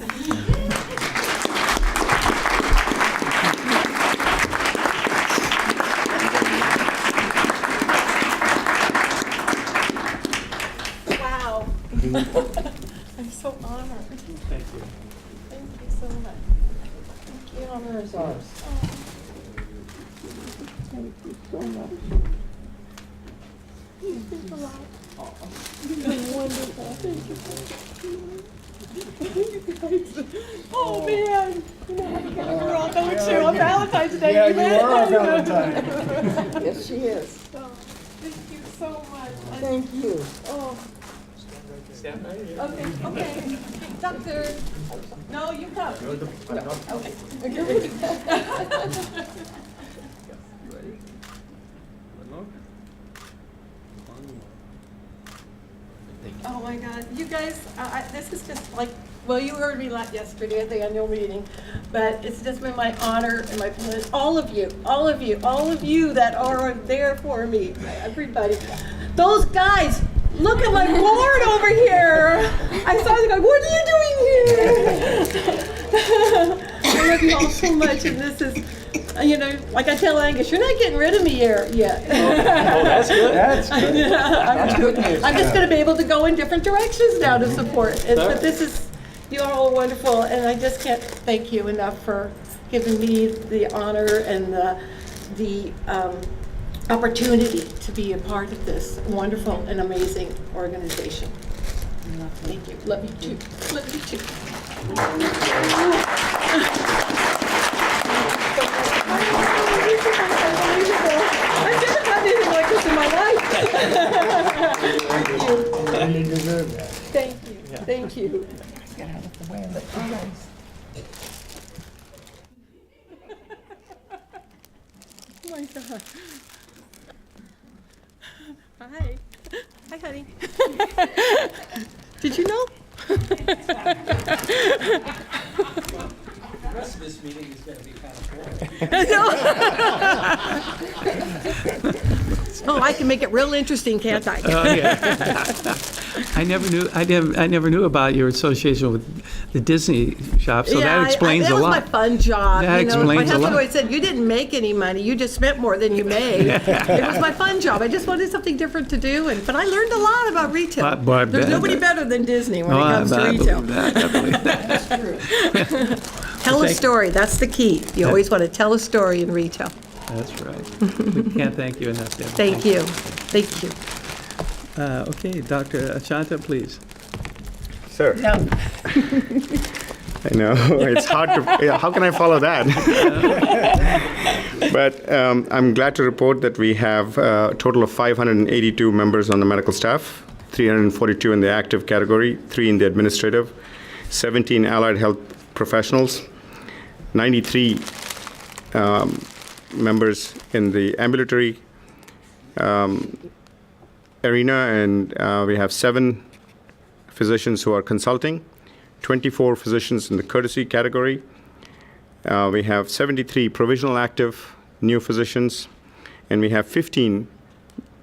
Wow. I'm so honored. Thank you. Thank you so much. The honor is ours. Thank you so much. Oh, man. You know how together we're all going to on Valentine's Day. Yeah, you man. are on Valentine. Yes, she is. Oh, thank you so much. Thank you. Oh, Stand right here. okay. Doctor. No, you come. No, okay. Oh my God, you guys, this is just like, well, you heard me yesterday at the annual meeting, but it's just been my honor and my pleasure. All of you that are there for me, everybody. Those guys, look at my board over here. I saw them go, what are you doing here? I love you all so much, and this is, like I tell Angus, you're not getting rid of me here yet. Oh, that's good. That's good. I'm just going to be able to go in different directions now to support. But this is, you are all wonderful, and I just can't thank you enough for giving me the honor and the opportunity to be a part of this wonderful and amazing organization. Thank you. Love you too. Love you too. I've never done anything like this in my life. Thank you. You deserve that. Thank you. Thank you. Get out of the way and let you guys. my God. Hi. Hi, honey. Did you know? The rest of this meeting is going to be kind of boring. Oh, I can make it real interesting, can't I? Oh, yeah. I never knew about your association with the Disney shop, so Yeah, that explains a That was lot. my fun job. That My explains a husband lot. always said, you didn't make any money, you just spent more than you made. It was my fun job. I just wanted something different to do, but I learned a lot about retail. But There's nobody better than Disney when it comes to retail. I believe that. Tell a Thank- story, that's the key. You always want to tell a story in retail. That's right. We can't thank you enough, Deb. Thank you. Thank you. Okay, Dr. Ashanta, please. Sir. I know, it's hard to, yeah, how can I follow that? But I'm glad to report that we have a total of 582 members on the medical staff, 342 in the active category, 3 in the administrative, 17 allied health professionals, 93 members in the ambulatory arena, and we have 7 physicians who are consulting, 24 physicians in the courtesy category. We have 73 provisional active new physicians, and we have 15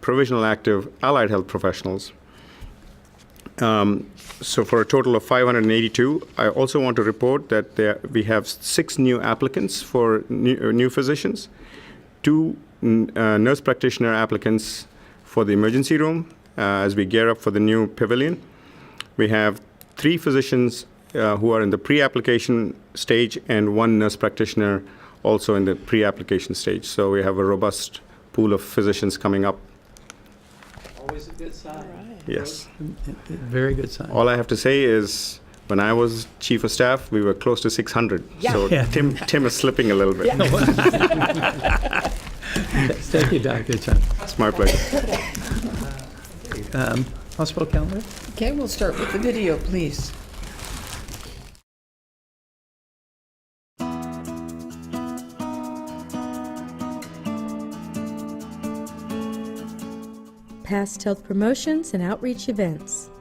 provisional active allied health professionals. So for a total of 582, I also want to report that we have 6 new applicants for new physicians, 2 nurse practitioner applicants for the emergency room as we gear up for the new pavilion. We have 3 physicians who are in the pre-application stage and 1 nurse practitioner also in the pre-application stage. So we have a robust pool of physicians coming up. Always a good sign. Yes. Very good sign. All I have to say is, when I was chief of staff, we were close to 600. So Yeah. Tim is slipping a little bit. Thank you, Dr. Ashanta. It's my pleasure. Hospital calendar? Okay, we'll start with the video, please. Past health promotions and outreach events.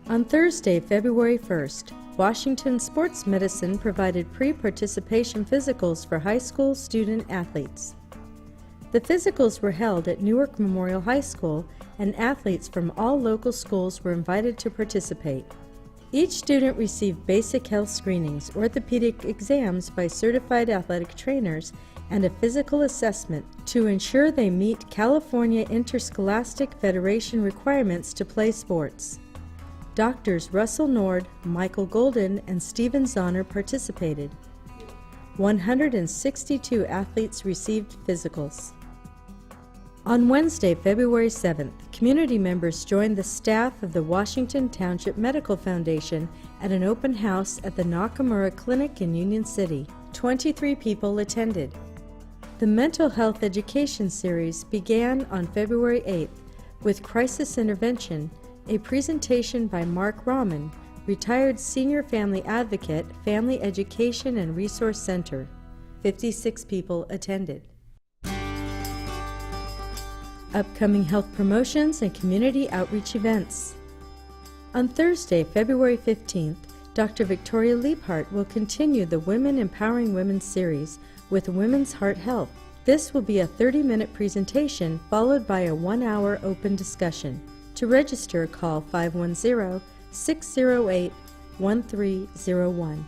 On Thursday, February 1st, Washington Sports Medicine provided pre-participation physicals for high school student athletes. The physicals were held at Newark Memorial High School, and athletes from all local schools were invited to participate. Each student received basic health screenings, orthopedic exams by certified athletic trainers, and a physical assessment to ensure they meet California Interscholastic Federation requirements to play sports. Doctors Russell Nord, Michael Golden, and Stephen Zahner participated. 162 athletes received physicals. On Wednesday, February 7th, community members joined the staff of the Washington Township Medical Foundation at an open house at the Nakamura Clinic in Union City. 23 people attended. The Mental Health Education Series began on February 8th with Crisis Intervention, a presentation by Mark Rahman, retired senior family advocate, Family Education and Resource Center. 56 people attended. Upcoming health promotions and community outreach events. On Thursday, February 15th, Dr. Victoria Liebhart will continue the Women Empowering Women series with Women's Heart Health. This will be a 30-minute presentation followed by a 1-hour open discussion. To register, call 510-608-1301.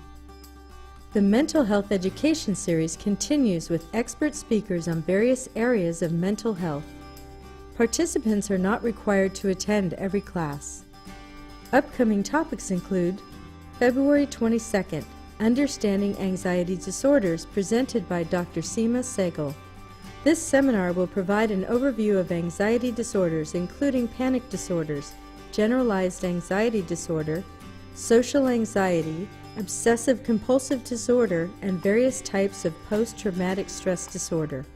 The Mental Health Education Series continues with expert speakers on various areas of mental health. Participants are not required to attend every class. Upcoming topics include February 22nd, Understanding Anxiety Disorders, presented by Dr. Seema Sehgal. This seminar will provide an overview of anxiety disorders, including panic disorders, generalized anxiety disorder, social anxiety, obsessive-compulsive disorder, and various types of post-traumatic stress disorder.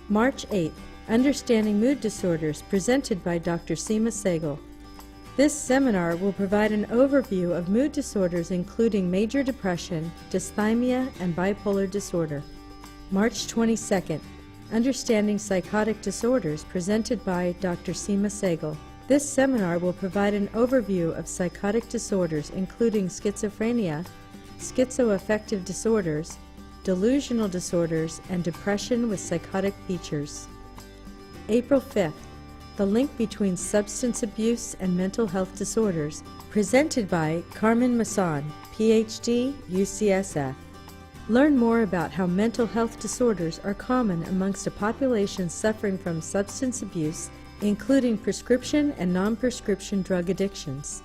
March 8th, Understanding Mood Disorders, presented by Dr. Seema Sehgal. This seminar will provide an overview of mood disorders including major depression, dysthymia, and bipolar disorder. March 22nd, Understanding Psychotic Disorders, presented by Dr. Seema Sehgal. This seminar will provide an overview of psychotic disorders, including schizophrenia, schizoaffective disorders, delusional disorders, and depression with psychotic features. April 5th, The Link Between Substance Abuse and Mental Health Disorders, presented by Carmen Masson, PhD, UCSF. Learn more about how mental health disorders are common amongst a population suffering from substance abuse, including prescription and non-prescription drug addictions.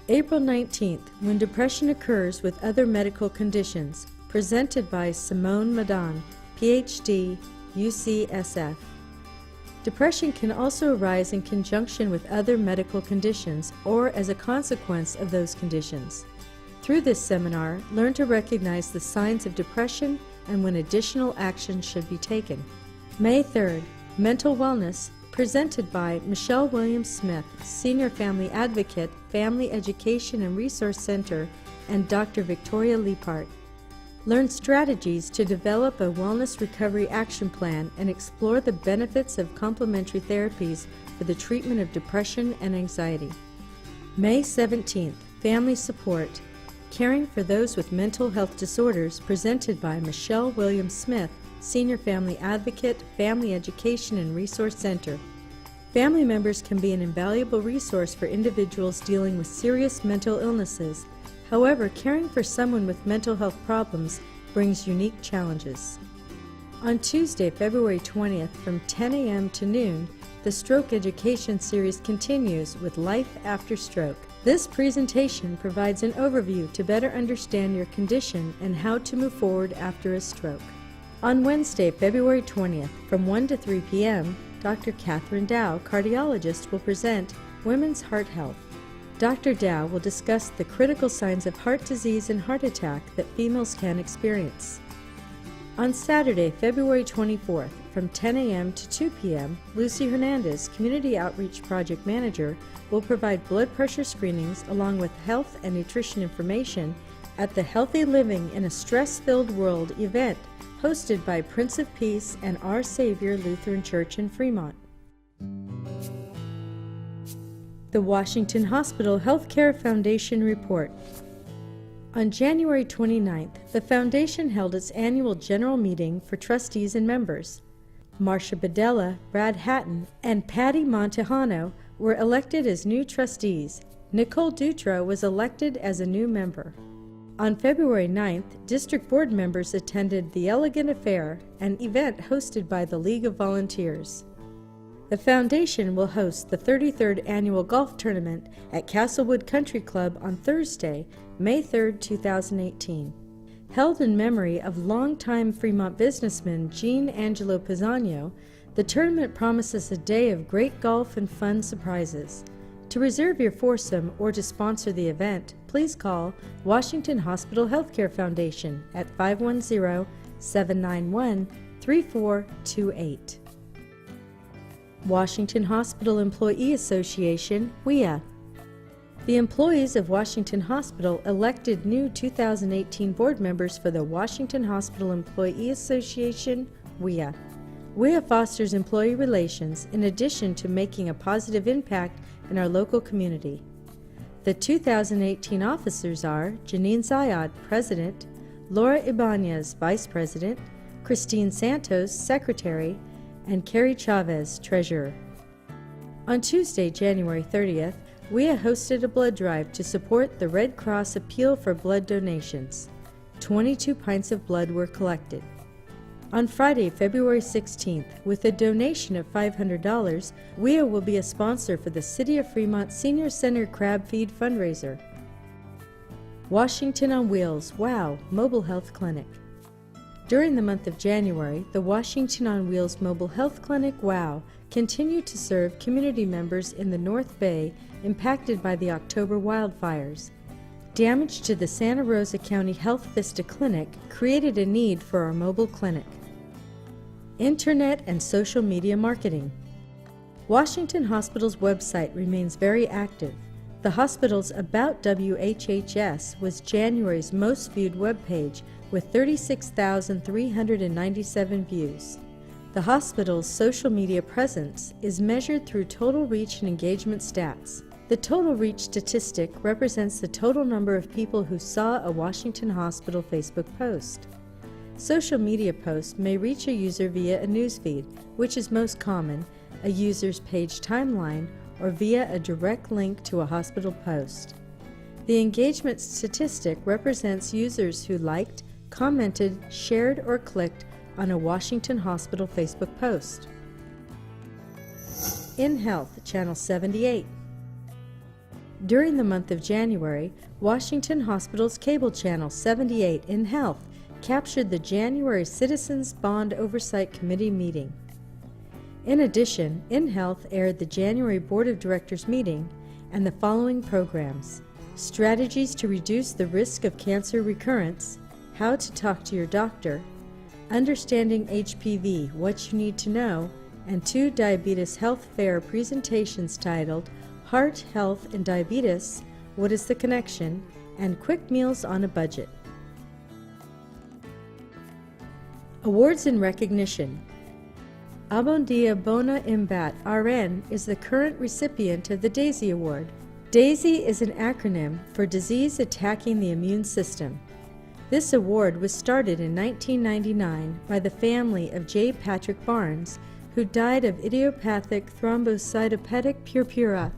April 19th, When Depression Occurs with Other Medical Conditions, presented by Simone Madan, PhD, UCSF. Depression can also arise in conjunction with other medical conditions or as a consequence of those conditions. Through this seminar, learn to recognize the signs of depression and when additional action should be taken. May 3rd, Mental Wellness, presented by Michelle Williams-Smith, Senior Family Advocate, Family Education and Resource Center, and Dr. Victoria Liepart. Learn strategies to develop a wellness recovery action plan and explore the benefits of complementary therapies for the treatment of depression and anxiety. May 17th, Family Support, Caring for Those with Mental Health Disorders, presented by Michelle Williams-Smith, Senior Family Advocate, Family Education and Resource Center. Family members can be an invaluable resource for individuals dealing with serious mental illnesses. However, caring for someone with mental health problems brings unique challenges. On Tuesday, February 20th, from 10 a.m. to noon, the Stroke Education Series continues with Life After Stroke. This presentation provides an overview to better understand your condition and how to move forward after a stroke. On Wednesday, February 20th, from 1 to 3 p.m., Dr. Catherine Dow, cardiologist, will present Women's Heart Health. Dr. Dow will discuss the critical signs of heart disease and heart attack that females can experience. On Saturday, February 24th, from 10 a.m. to 2 p.m., Lucy Hernandez, Community Outreach Project Manager, will provide blood pressure screenings along with health and nutrition information at the Healthy Living in a Stress-Filled World event hosted by Prince of Peace and Our Savior Lutheran Church in Fremont. The Washington Hospital Healthcare Foundation Report. On January 29th, the Foundation held its annual general meeting for trustees and members. Marcia Badella, Brad Hatton, and Patty Montejano were elected as new trustees. Nicole Dutra was elected as a new member. On February 9th, district board members attended the Elegant Affair, an event hosted by the League of Volunteers. The Foundation will host the 33rd Annual Golf Tournament at Castlewood Country Club on Thursday, May 3, 2018. Held in memory of longtime Fremont businessman Jean Angelo Pisano, the tournament promises a day of great golf and fun surprises. To reserve your foursome or to sponsor the event, please call Washington Hospital Healthcare Foundation at 510-791-3428. Washington Hospital Employee Association, WIA. The employees of Washington Hospital elected new 2018 board members for the Washington Hospital Employee Association, WIA. WIA fosters employee relations in addition to making a positive impact in our local community. The 2018 officers are Janine Zayad, President, Laura Ibanez, Vice President, Christine Santos, Secretary, and Carrie Chavez, Treasurer. On Tuesday, January 30th, WIA hosted a blood drive to support the Red Cross appeal for blood donations. 22 pints of blood were collected. On Friday, February 16th, with a donation of $500, WIA will be a sponsor for the City of Fremont Senior Center Crab Feed fundraiser. Washington on Wheels, WOW, Mobile Health Clinic. During the month of January, the Washington on Wheels Mobile Health Clinic, WOW, continued to serve community members in the North Bay impacted by the October wildfires. Damage to the Santa Rosa County Health Vista Clinic created a need for our mobile clinic. Internet and social media marketing. Washington Hospital's website remains very active. The hospital's About WHHS was January's most viewed webpage with 36,397 views. The hospital's social media presence is measured through total reach and engagement stats. The total reach statistic represents the total number of people who saw a Washington Hospital Facebook post. Social media posts may reach a user via a newsfeed, which is most common, a user's page timeline, or via a direct link to a hospital post. The engagement statistic represents users who liked, commented, shared, or clicked on a Washington Hospital Facebook post. InHealth, Channel 78. During the month of January, Washington Hospital's cable channel 78 InHealth captured the January Citizens Bond Oversight Committee meeting. In addition, InHealth aired the January Board of Directors meeting and the following programs: Strategies to Reduce the Risk of Cancer Recurrence, How to Talk to Your Doctor, Understanding HPV, What You Need to Know, and 2 Diabetes Health Fair presentations titled Heart, Health, and Diabetes, What is the Connection? And Quick Meals on a Budget. Awards and recognition. Abondia Bona Imbat RN is the current recipient of the DAISY Award. DAISY is an acronym for Disease Attacking the Immune System. This award was started in 1999 by the family of J. Patrick Barnes, who died of idiopathic thrombocytopenic purpura.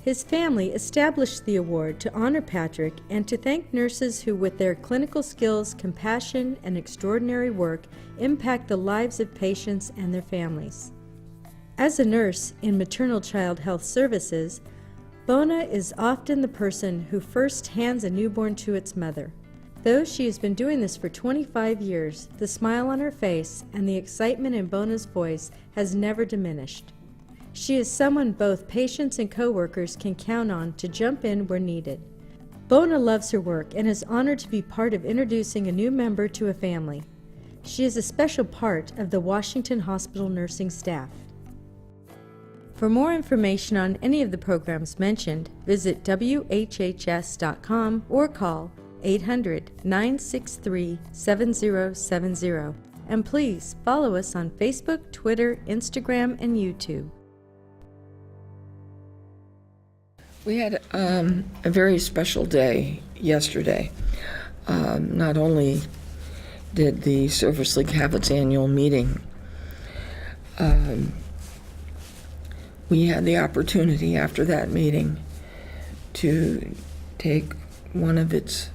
His family established the award to honor Patrick and to thank nurses who, with their clinical skills, compassion, and extraordinary work, impact the lives of patients and their families. As a nurse in maternal child health services, Bona is often the person who first hands a newborn to its mother. Though she has been doing this for 25 years, the smile on her face and the excitement in Bona's voice has never diminished. She is someone both patients and coworkers can count on to jump in where needed. Bona loves her work and is honored to be part of introducing a new member to a family. She is a special part of the Washington Hospital nursing staff. For more information on any of the programs mentioned, visit WHHS.com or call 800-963-7070. And please follow us on Facebook, Twitter, Instagram, and YouTube. We had a very special day yesterday. Not only did the Service League have its annual meeting, we had the opportunity after that meeting to take one of its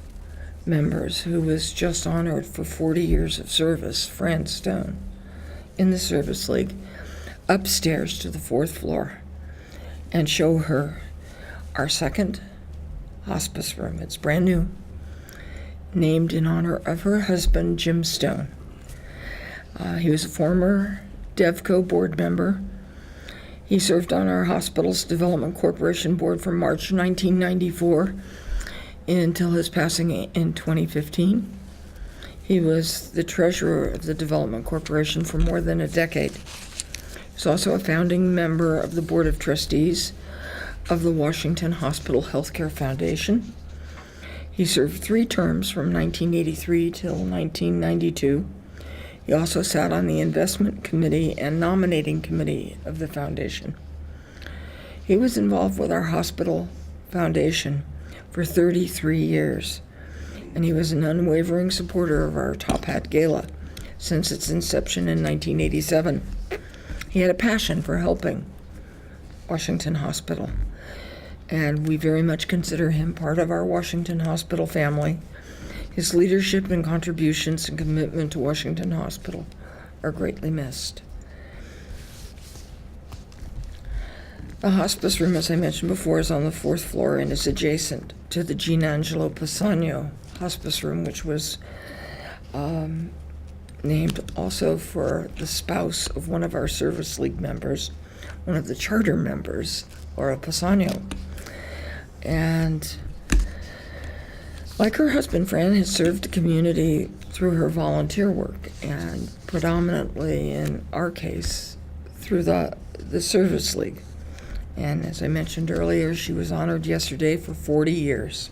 members who was just honored for 40 years of service, Fran Stone, in the Service League, upstairs to the 4th floor and show her our second hospice room. It's brand new, named in honor of her husband, Jim Stone. He was a former DevCo board member. He served on our hospital's Development Corporation board from March 1994 until his passing in 2015. He was the treasurer of the Development Corporation for more than a decade. He's also a founding member of the Board of Trustees of the Washington Hospital Healthcare Foundation. He served 3 terms from 1983 till 1992. He also sat on the investment committee and nominating committee of the foundation. He was involved with our hospital foundation for 33 years, and he was an unwavering supporter of our Top Hat Gala since its inception in 1987. He had a passion for helping Washington Hospital, and we very much consider him part of our Washington Hospital family. His leadership and contributions and commitment to Washington Hospital are greatly missed. The hospice room, as I mentioned before, is on the 4th floor and is adjacent to the Jean Angelo Pisano hospice room, which was named also for the spouse of one of our Service League members, one of the charter members, Laura Pisano. And like her husband, Fran has served the community through her volunteer work, and predominantly in our case through the Service League. And as I mentioned earlier, she was honored yesterday for 40 years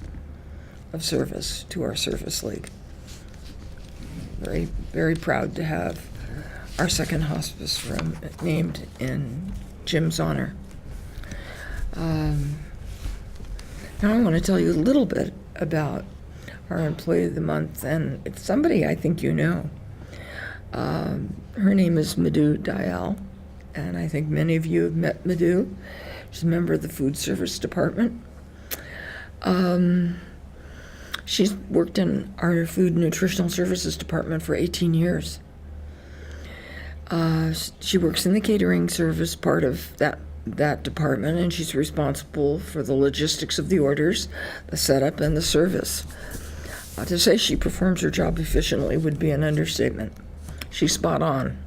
of service to our service league. Very, very proud to have our second hospice room named in Jim's honor. Now I want to tell you a little bit about our Employee of the Month, and it's somebody I think you know. Her name is Madhu Dayal, and I think many of you have met Madhu. She's a member of the Food Service Department. She's worked in our Food and Nutritional Services Department for 18 years. She works in the catering service part of that department, and she's responsible for the logistics of the orders, the setup, and the service. To say she performs her job efficiently would be an understatement. She's spot on.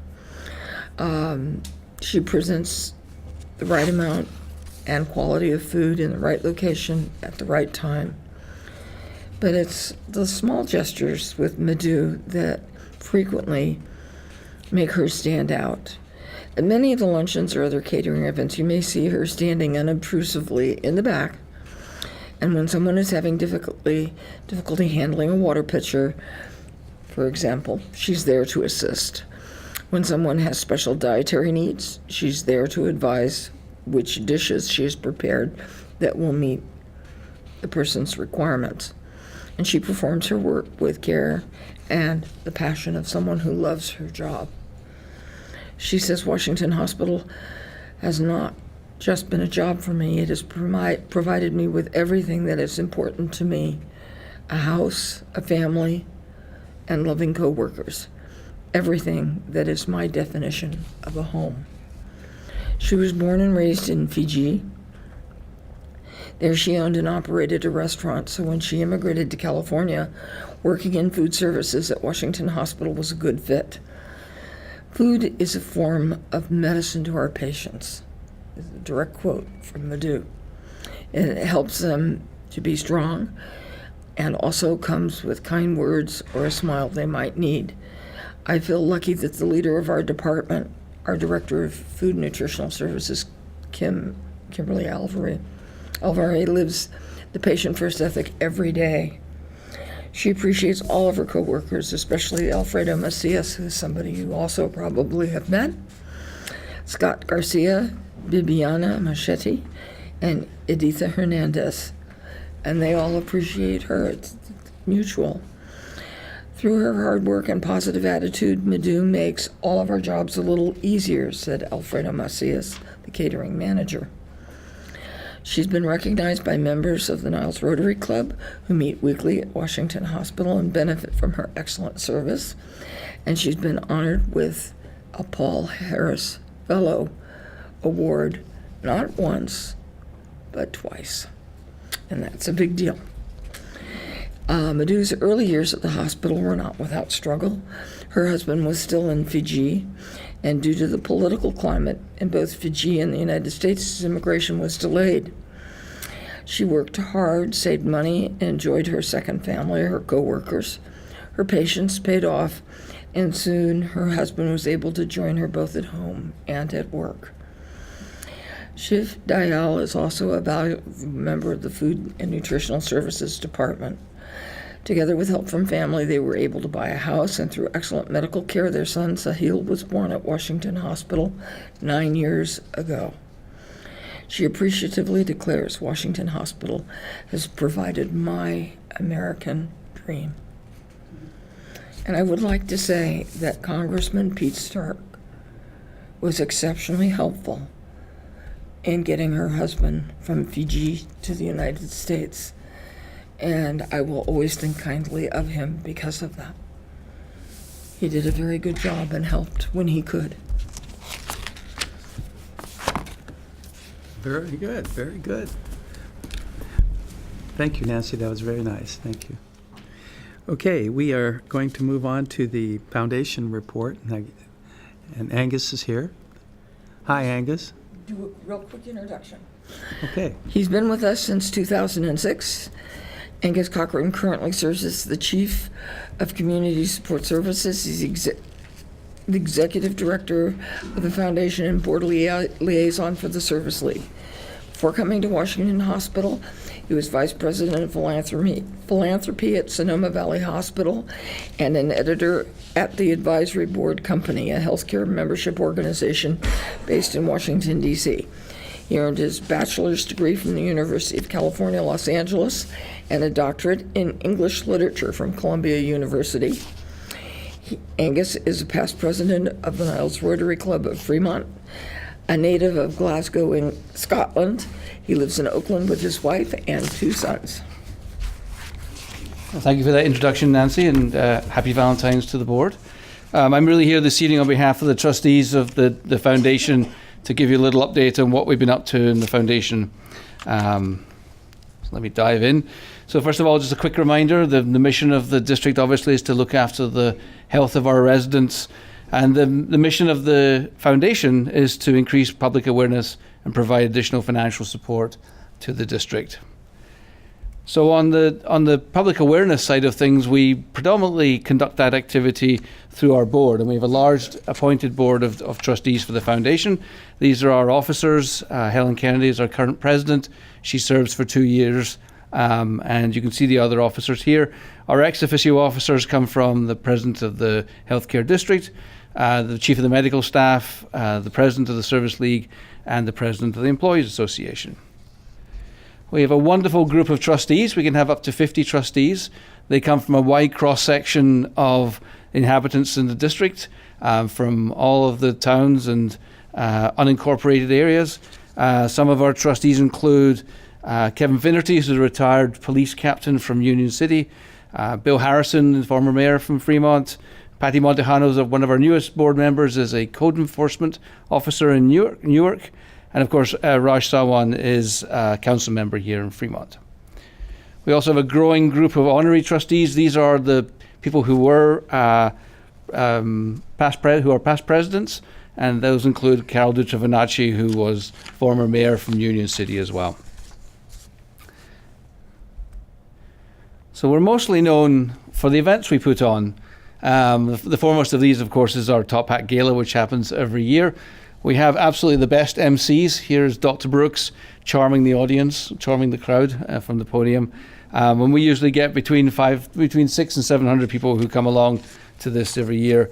She presents the right amount and quality of food in the right location at the right time. But it's the small gestures with Madhu that frequently make her stand out. At many of the luncheons or other catering events, you may see her standing unobtrusively in the back, and when someone is having difficulty handling a water pitcher, for example, she's there to assist. When someone has special dietary needs, she's there to advise which dishes she has prepared that will meet the person's requirements. And she performs her work with care and the passion of someone who loves her job. She says Washington Hospital has not just been a job for me. It has provided me with everything that is important to me: a house, a family, and loving co-workers. Everything that is my definition of a home. She was born and raised in Fiji. There she owned and operated a restaurant, so when she immigrated to California, working in food services at Washington Hospital was a good fit. Food is a form of medicine to our patients. This is a direct quote from Madhu. And it helps them to be strong and also comes with kind words or a smile they might need. I feel lucky that the leader of our department, our Director of Food and Nutritional Services, Kimberly Alvari, lives the patient-first ethic every day. She appreciates all of her coworkers, especially Alfredo Macias, who's somebody you also probably have met, Scott Garcia, Bibiana Machete, and Editha Hernandez. And they all appreciate her. It's mutual. Through her hard work and positive attitude, Madhu makes all of our jobs a little easier, said Alfredo Macias, the catering manager. She's been recognized by members of the Niles Rotary Club, who meet weekly at Washington Hospital and benefit from her excellent service. And she's been honored with a Paul Harris Fellow Award, not once, but twice. And that's a big deal. Madhu's early years at the hospital were not without struggle. Her husband was still in Fiji, and due to the political climate in both Fiji and the United States, his immigration was delayed. She worked hard, saved money, and enjoyed her second family, her co-workers. Her patience paid off, and soon her husband was able to join her both at home and at work. Shiv Dayal is also a valuable member of the Food and Nutritional Services Department. Together with help from family, they were able to buy a house, and through excellent medical care, their son Sahil was born at Washington Hospital 9 years ago. She appreciatively declares Washington Hospital has provided my American dream. And I would like to say that Congressman Pete Stark was exceptionally helpful in getting her husband from Fiji to the United States. And I will always think kindly of him because of that. He did a very good job and helped when he could. Very good, very good. Thank you, Nancy. That was very nice. Thank you. Okay, we are going to move on to the foundation report. And Angus is here. Hi, Angus. Do a real quick introduction. Okay. He's been with us since 2006. Angus Cochran currently serves as the Chief of Community Support Services. He's the Executive Director of the Foundation and Board Liaison for the Service League. Before coming to Washington Hospital, he was Vice President of Philanthropy at Sonoma Valley Hospital and an editor at the Advisory Board Company, a healthcare membership organization based in Washington, D.C. He earned his bachelor's degree from the University of California, Los Angeles, and a doctorate in English literature from Columbia University. Angus is a past president of the Niles Rotary Club of Fremont, a native of Glasgow in Scotland. He lives in Oakland with his wife and 2 sons. Well, thank you for that introduction, Nancy, and happy Valentine's to the board. I'm really here this evening on behalf of the trustees of the foundation to give you a little update on what we've been up to in the foundation. So let me dive in. So first of all, just a quick reminder, the mission of the district obviously is to look after the health of our residents, and the mission of the foundation is to increase public awareness and provide additional financial support to the district. So on the public awareness side of things, we predominantly conduct that activity through our board, and we have a large appointed board of trustees for the foundation. These are our officers. Helen Kennedy is our current president. She serves for 2 years, and you can see the other officers here. Our ex officio officers come from the president of the healthcare district, the chief of the medical staff, the president of the service league, and the president of the Employees Association. We have a wonderful group of trustees. We can have up to 50 trustees. They come from a wide cross-section of inhabitants in the district, from all of the towns and unincorporated areas. Some of our trustees include Kevin Finnerty, who's a retired police captain from Union City, Bill Harrison, former mayor from Fremont, Patty Montejano is one of our newest board members, is a code enforcement officer in Newark. And of course, Raj Sawan is a council member here in Fremont. We also have a growing group of honorary trustees. These are the people who were past presidents, and those include Carol Dutra-Venacci, who was former mayor from Union City as well. So we're mostly known for the events we put on. The foremost of these, of course, is our Top Hat Gala, which happens every year. We have absolutely the best MCs. Here's Dr. Brooks charming the audience, charming the crowd from the podium. And we usually get between 600 and 700 people who come along to this every year.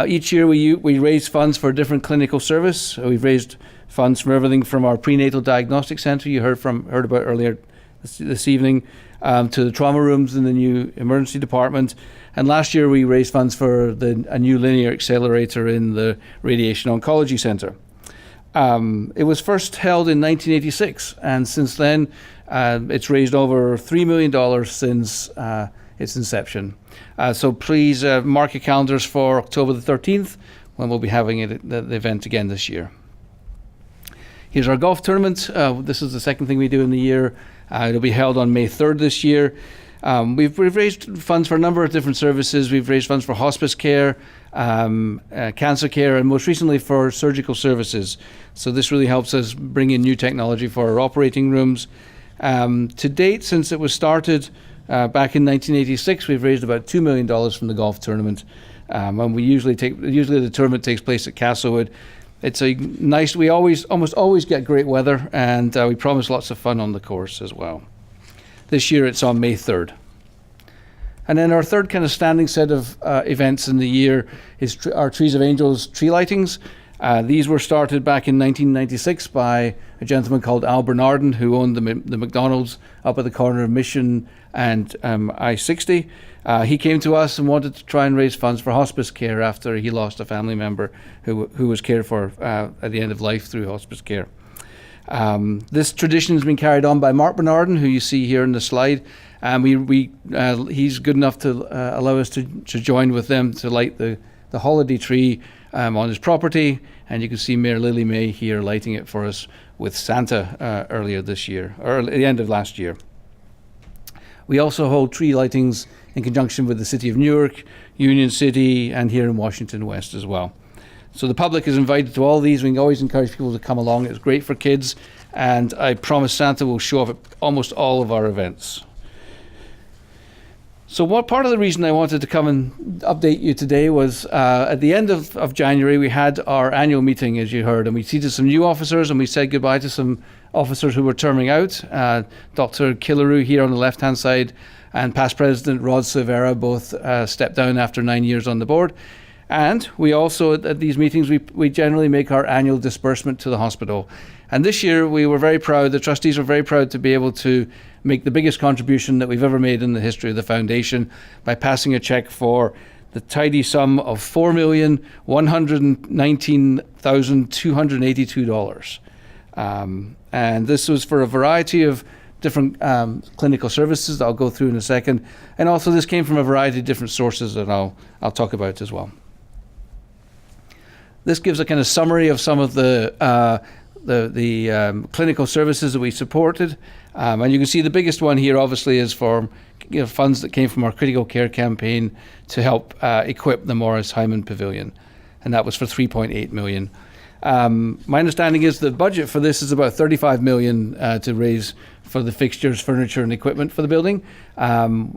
Each year we raise funds for a different clinical service. We've raised funds from everything from our Prenatal Diagnostic Center you heard about earlier this evening, to the trauma rooms in the new emergency department. And last year we raised funds for a new linear accelerator in the Radiation Oncology Center. It was first held in 1986, and since then it's raised over $3 million since its inception. So please mark your calendars for October the 13th, when we'll be having the event again this year. Here's our golf tournament. This is the second thing we do in the year. It'll be held on May 3rd this year. We've raised funds for a number of different services. We've raised funds for hospice care, cancer care, and most recently for surgical services. So this really helps us bring in new technology for our operating rooms. To date, since it was started back in 1986, we've raised about $2 million from the golf tournament. And usually the tournament takes place at Castlewood. It's a nice, we almost always get great weather, and we promise lots of fun on the course as well. This year it's on May 3rd. And then our third kind of standing set of events in the year is our Trees of Angels tree lightings. These were started back in 1996 by a gentleman called Al Bernardin, who owned the McDonald's up at the corner of Mission and I-60. He came to us and wanted to try and raise funds for hospice care after he lost a family member who was cared for at the end of life through hospice care. This tradition has been carried on by Mark Bernardin, who you see here in the slide. And he's good enough to allow us to join with them to light the holiday tree on his property. And you can see Mayor Lily May here lighting it for us with Santa earlier this year, or at the end of last year. We also hold tree lightings in conjunction with the City of Newark, Union City, and here in Washington West as well. So the public is invited to all these. We can always encourage people to come along. It's great for kids, and I promise Santa will show up at almost all of our events. So what part of the reason I wanted to come and update you today was at the end of January, we had our annual meeting, as you heard, and we seated some new officers and we said goodbye to some officers who were terming out. Dr. Killaroo here on the left-hand side and past President Rod Silvera both stepped down after 9 years on the board. And we also, at these meetings, we generally make our annual disbursement to the hospital. And this year we were very proud, the trustees were very proud to be able to make the biggest contribution that we've ever made in the history of the foundation by passing a check for the tidy sum of $4,119,282. And this was for a variety of different clinical services that I'll go through in a second. And also this came from a variety of different sources that I'll talk about as well. This gives a kind of summary of some of the clinical services that we supported. And you can see the biggest one here obviously is for funds that came from our critical care campaign to help equip the Morris Hyman Pavilion. And that was for $3.8 million. My understanding is the budget for this is about $35 million to raise for the fixtures, furniture and equipment for the building.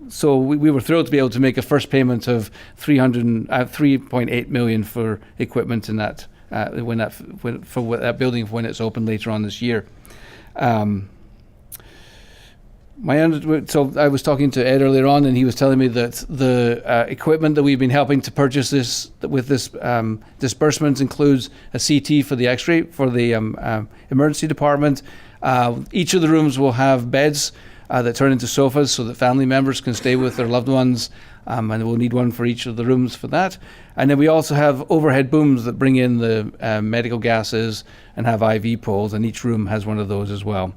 So we were thrilled to be able to make a first payment of $3.8 million for equipment in that for that building when it's open later on this year. So I was talking to Ed earlier on, and he was telling me that the equipment that we've been helping to purchase with this disbursement includes a CT for the X-ray for the emergency department. Each of the rooms will have beds that turn into sofas so that family members can stay with their loved ones, and we'll need one for each of the rooms for that. And then we also have overhead booms that bring in the medical gases and have IV poles, and each room has one of those as well.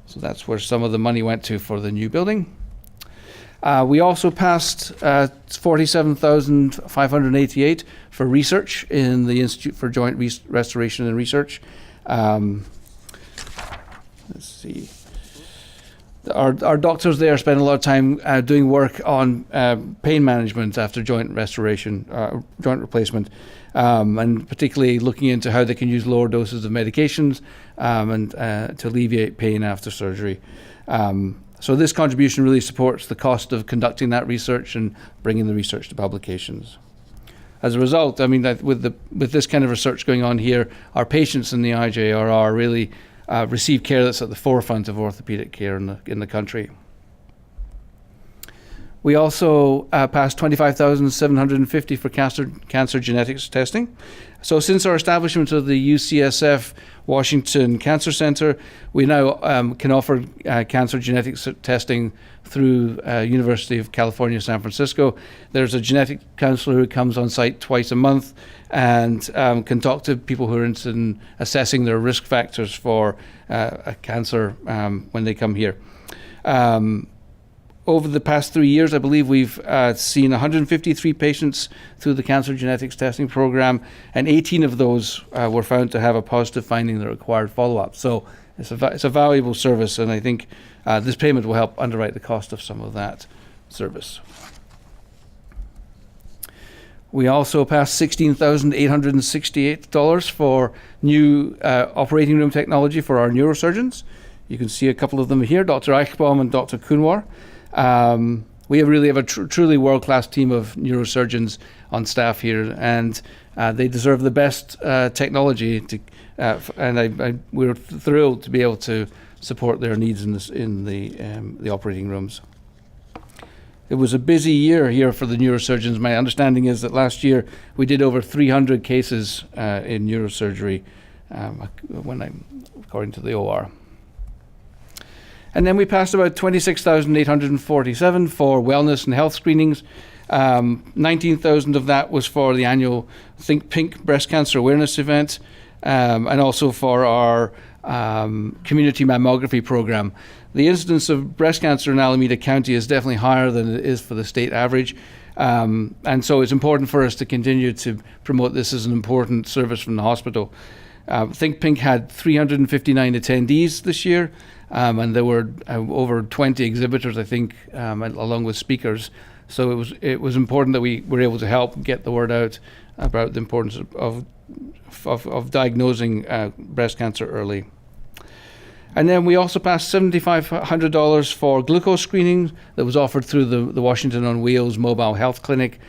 So that's where some of the money went to for the new building. We also passed $47,588 for research in the Institute for Joint Restoration and Research. Let's see. Our doctors there spend a lot of time doing work on pain management after joint restoration, joint replacement, and particularly looking into how they can use lower doses of medications and to alleviate pain after surgery. So this contribution really supports the cost of conducting that research and bringing the research to publications. As a result, I mean, with this kind of research going on here, our patients in the IJRR really receive care that's at the forefront of orthopedic care in the country. We also passed $25,750 for cancer genetics testing. So since our establishment of the UCSF Washington Cancer Center, we now can offer cancer genetics testing through University of California, San Francisco. There's a genetic counselor who comes on site twice a month and can talk to people who are interested in assessing their risk factors for a cancer when they come here. Over the past 3 years, I believe we've seen 153 patients through the cancer genetics testing program, and 18 of those were found to have a positive finding that required follow-up. So it's a valuable service, and I think this payment will help underwrite the cost of some of that service. We also passed $16,868 for new operating room technology for our neurosurgeons. You can see a couple of them here, Dr. Eichbaum and Dr. Kunwar. We really have a truly world-class team of neurosurgeons on staff here, and they deserve the best technology. We're thrilled to be able to support their needs in the operating rooms. It was a busy year here for the neurosurgeons. My understanding is that last year we did over 300 cases in neurosurgery, according to the OR. And then we passed about $26,847 for wellness and health screenings. 19,000 of that was for the annual Think Pink breast cancer awareness event, and also for our community mammography program. The incidence of breast cancer in Alameda County is definitely higher than it is for the state average. And so it's important for us to continue to promote this as an important service from the hospital. Think Pink had 359 attendees this year. And there were over 20 exhibitors, I think, along with speakers. So it was important that we were able to help get the word out about the importance of diagnosing breast cancer early. And then we also passed $7,500 for glucose screening that was offered through the Washington on Wheels mobile health clinic.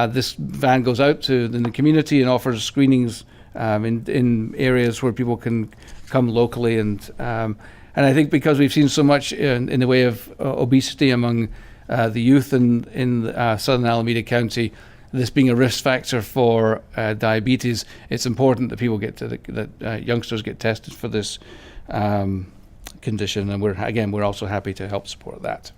This van goes out to the community and offers screenings in areas where people can come locally. And I think because we've seen so much in the way of obesity among the youth in southern Alameda County, this being a risk factor for diabetes, it's important that people that youngsters get tested for this condition, and we're also happy to help support that.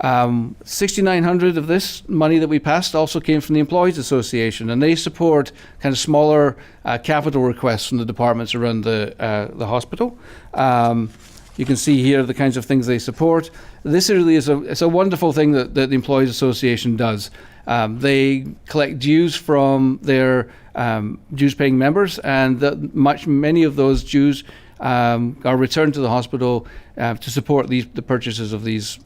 $6,900 of this money that we passed also came from the Employees Association, and they support kind of smaller capital requests from the departments around the hospital. You can see here the kinds of things they support. This really is a wonderful thing that the Employees Association does. They collect dues from their dues-paying members, and many of those dues are returned to the hospital to support the purchases of these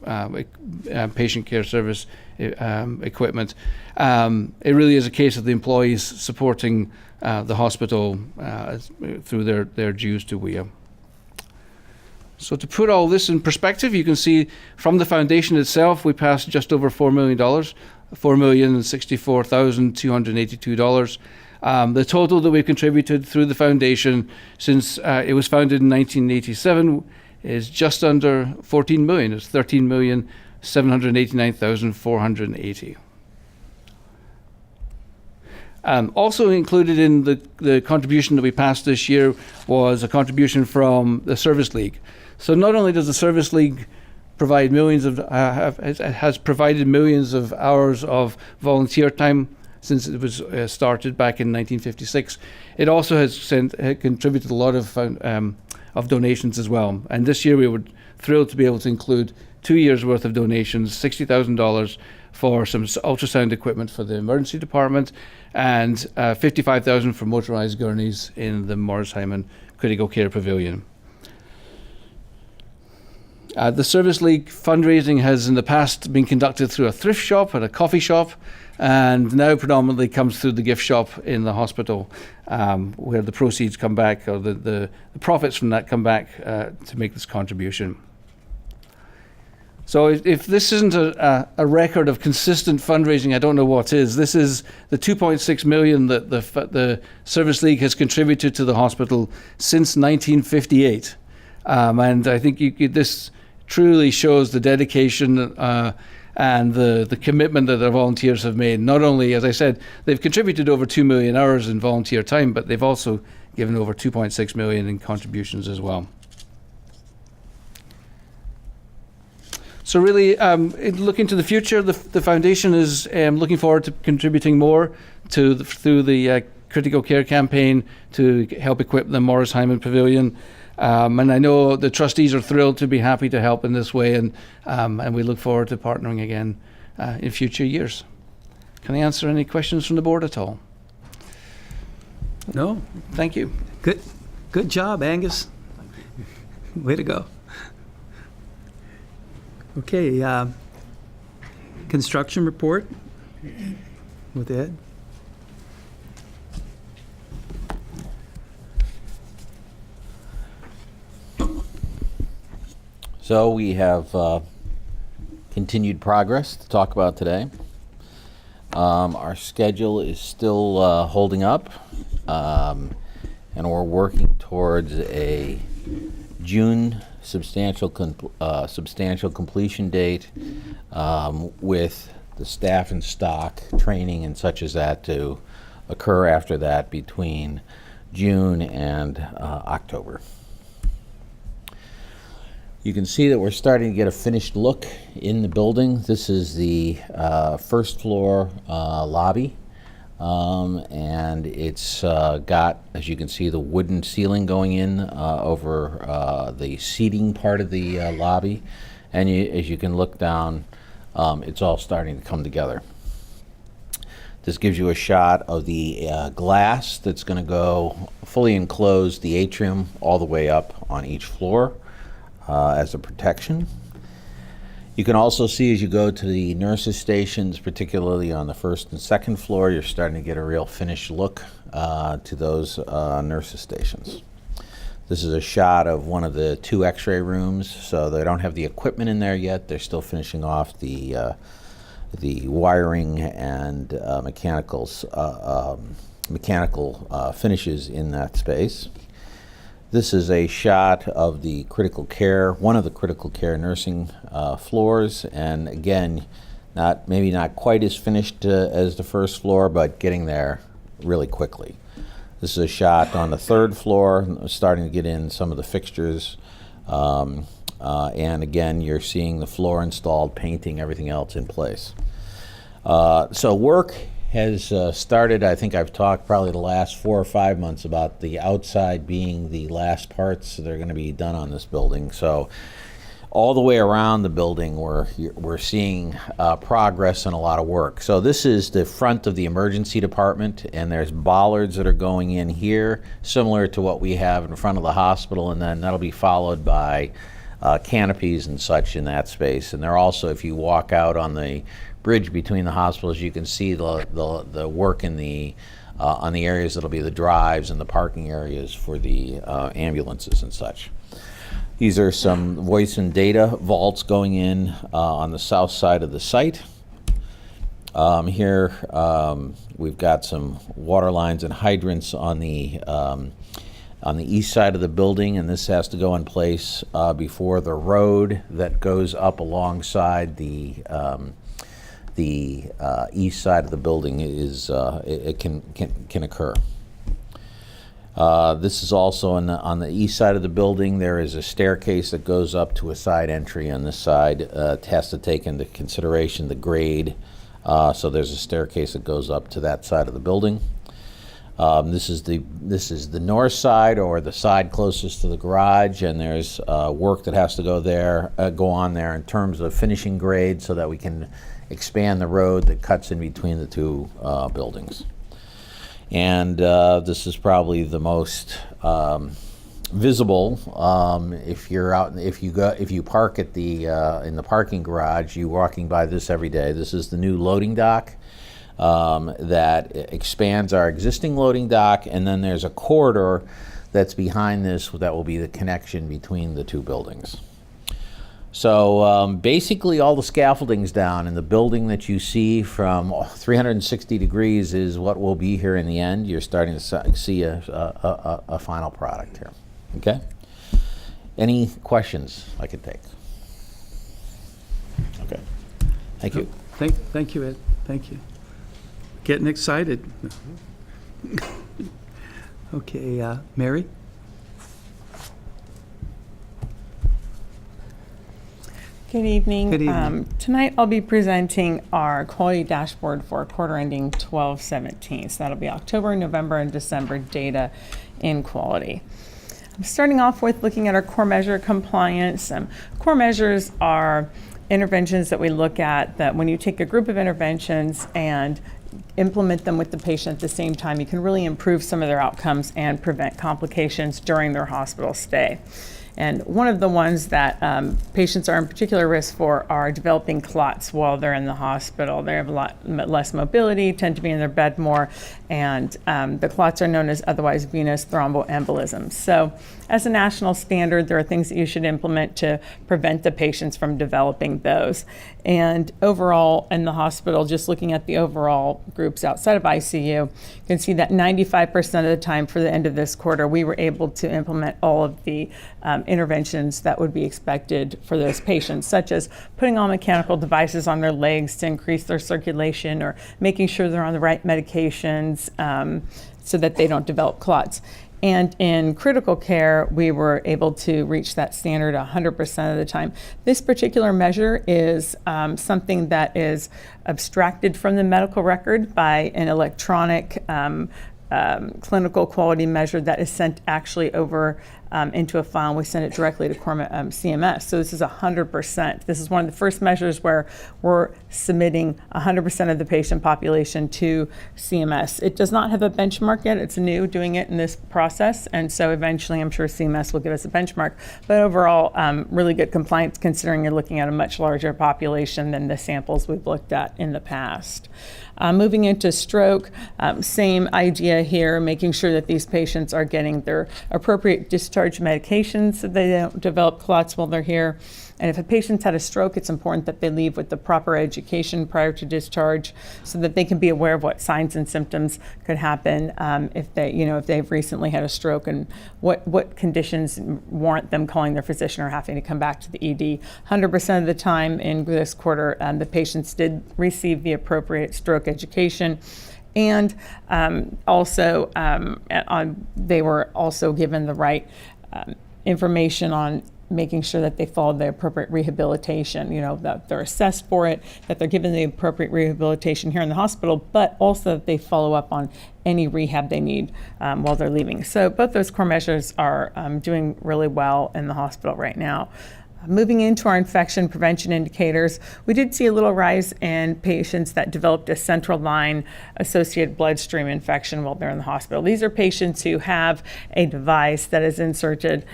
patient care service equipment. It really is a case of the employees supporting the hospital through their dues to WIA. So to put all this in perspective, you can see from the foundation itself, we passed just over $4 million, $4,064,282. The total that we've contributed through the foundation since it was founded in 1987 is just under $14 million. It's $13,789,480. Also included in the contribution that we passed this year was a contribution from the Service League. So not only does the Service League provide has provided millions of hours of volunteer time since it was started back in 1956, it also has contributed a lot of donations as well. And this year we were thrilled to be able to include 2 years worth of donations, $60,000 for some ultrasound equipment for the emergency department, and $55,000 for motorized gurneys in the Morris Hyman Critical Care Pavilion. The Service League fundraising has in the past been conducted through a thrift shop and a coffee shop, and now predominantly comes through the gift shop in the hospital, where the proceeds come back, or the profits from that come back to make this contribution. So if this isn't a record of consistent fundraising, I don't know what is. This is the $2.6 million that the Service League has contributed to the hospital since 1958. And I think this truly shows the dedication and the commitment that the volunteers have made. Not only, as I said, they've contributed over 2 million hours in volunteer time, but they've also given over 2.6 million in contributions as well. So really, looking to the future, the foundation is looking forward to contributing more through the critical care campaign to help equip the Morris Hyman Pavilion. And I know the trustees are thrilled to be happy to help in this way, and we look forward to partnering again in future years. Can I answer any questions from the board at all? No? Thank you. Good job, Angus. Way to go. Okay, construction report with Ed. So we have continued progress to talk about today. Our schedule is still holding up, and we're working towards a June substantial completion date with the staff and stock training and such as that to occur after that between June and October. You can see that we're starting to get a finished look in the building. This is the first floor lobby, and it's got, as you can see, the wooden ceiling going in over the seating part of the lobby. And as you can look down, it's all starting to come together. This gives you a shot of the glass that's going to go fully enclose the atrium all the way up on each floor. As a protection. You can also see as you go to the nurses' stations, particularly on the first and second floor, you're starting to get a real finished look to those nurses' stations. This is a shot of one of the 2 x-ray rooms, so they don't have the equipment in there yet. They're still finishing off the wiring and mechanical finishes in that space. This is a shot of the critical care, one of the critical care nursing floors, and again, maybe not quite as finished as the first floor, but getting there really quickly. This is a shot on the 3rd floor, starting to get in some of the fixtures. And again, you're seeing the floor installed, painting, everything else in place. So work has started. I think I've talked probably the last 4 or 5 months about the outside being the last parts that are going to be done on this building. So all the way around the building, we're seeing progress and a lot of work. So this is the front of the emergency department, and there's bollards that are going in here, similar to what we have in front of the hospital, and then that'll be followed by canopies and such in that space. And they're also, if you walk out on the bridge between the hospitals, you can see the work in the on the areas that'll be the drives and the parking areas for the ambulances and such. These are some voice and data vaults going in on the south side of the site. Here we've got some water lines and hydrants on the east side of the building, and this has to go in place before the road that goes up alongside the east side of the building it can occur. This is also on the east side of the building. There is a staircase that goes up to a side entry on this side. It has to take into consideration the grade. So there's a staircase that goes up to that side of the building. This is the north side, or the side closest to the garage, and there's work that has to go on there in terms of finishing grade so that we can expand the road that cuts in between the 2 buildings. And this is probably the most visible. If you park at in the parking garage, you're walking by this every day. This is the new loading dock that expands our existing loading dock, and then there's a corridor that's behind this that will be the connection between the 2 buildings. So basically all the scaffolding's down, and the building that you see from 360 degrees is what will be here in the end. You're starting to see a final product here. Okay? Any questions I could take? Okay. Thank you. Thank you, Ed. Thank you. Getting excited. Okay, Mary? Good evening. Good evening. Tonight I'll be presenting our quality dashboard for quarter ending 12/17. So that'll be October, November, and December data in quality. I'm starting off with looking at our core measure compliance. Core measures are interventions that we look at that when you take a group of interventions and implement them with the patient at the same time, you can really improve some of their outcomes and prevent complications during their hospital stay. And one of the ones that patients are in particular risk for are developing clots while they're in the hospital. They have a lot less mobility, tend to be in their bed more, and the clots are known as otherwise venous thromboembolisms. So as a national standard, there are things that you should implement to prevent the patients from developing those. And overall in the hospital, just looking at the overall groups outside of ICU, you can see that 95% of the time for the end of this quarter, we were able to implement all of the interventions that would be expected for those patients, such as putting on mechanical devices on their legs to increase their circulation, or making sure they're on the right medications so that they don't develop clots. And in critical care, we were able to reach that standard 100% of the time. This particular measure is something that is abstracted from the medical record by an electronic clinical quality measure that is sent actually over into a file, and we send it directly to CMS. So this is 100%. This is one of the first measures where we're submitting 100% of the patient population to CMS. It does not have a benchmark yet. It's new doing it in this process, and so eventually I'm sure CMS will give us a benchmark. But overall, really good compliance considering you're looking at a much larger population than the samples we've looked at in the past. Moving into stroke, same idea here, making sure that these patients are getting their appropriate discharge discharge medications so they don't develop clots while they're here. And if a patient's had a stroke, it's important that they leave with the proper education prior to discharge so that they can be aware of what signs and symptoms could happen if they've recently had a stroke and what conditions warrant them calling their physician or having to come back to the ED. 100% of the time in this quarter, the patients did receive the appropriate stroke education. And also, they were also given the right information on making sure that they follow the appropriate rehabilitation, that they're assessed for it, that they're given the appropriate rehabilitation here in the hospital, but also that they follow up on any rehab they need while they're leaving. So both those core measures are doing really well in the hospital right now. Moving into our infection prevention indicators, we did see a little rise in patients that developed a central line associated bloodstream infection while they're in the hospital. These are patients who have a device that is inserted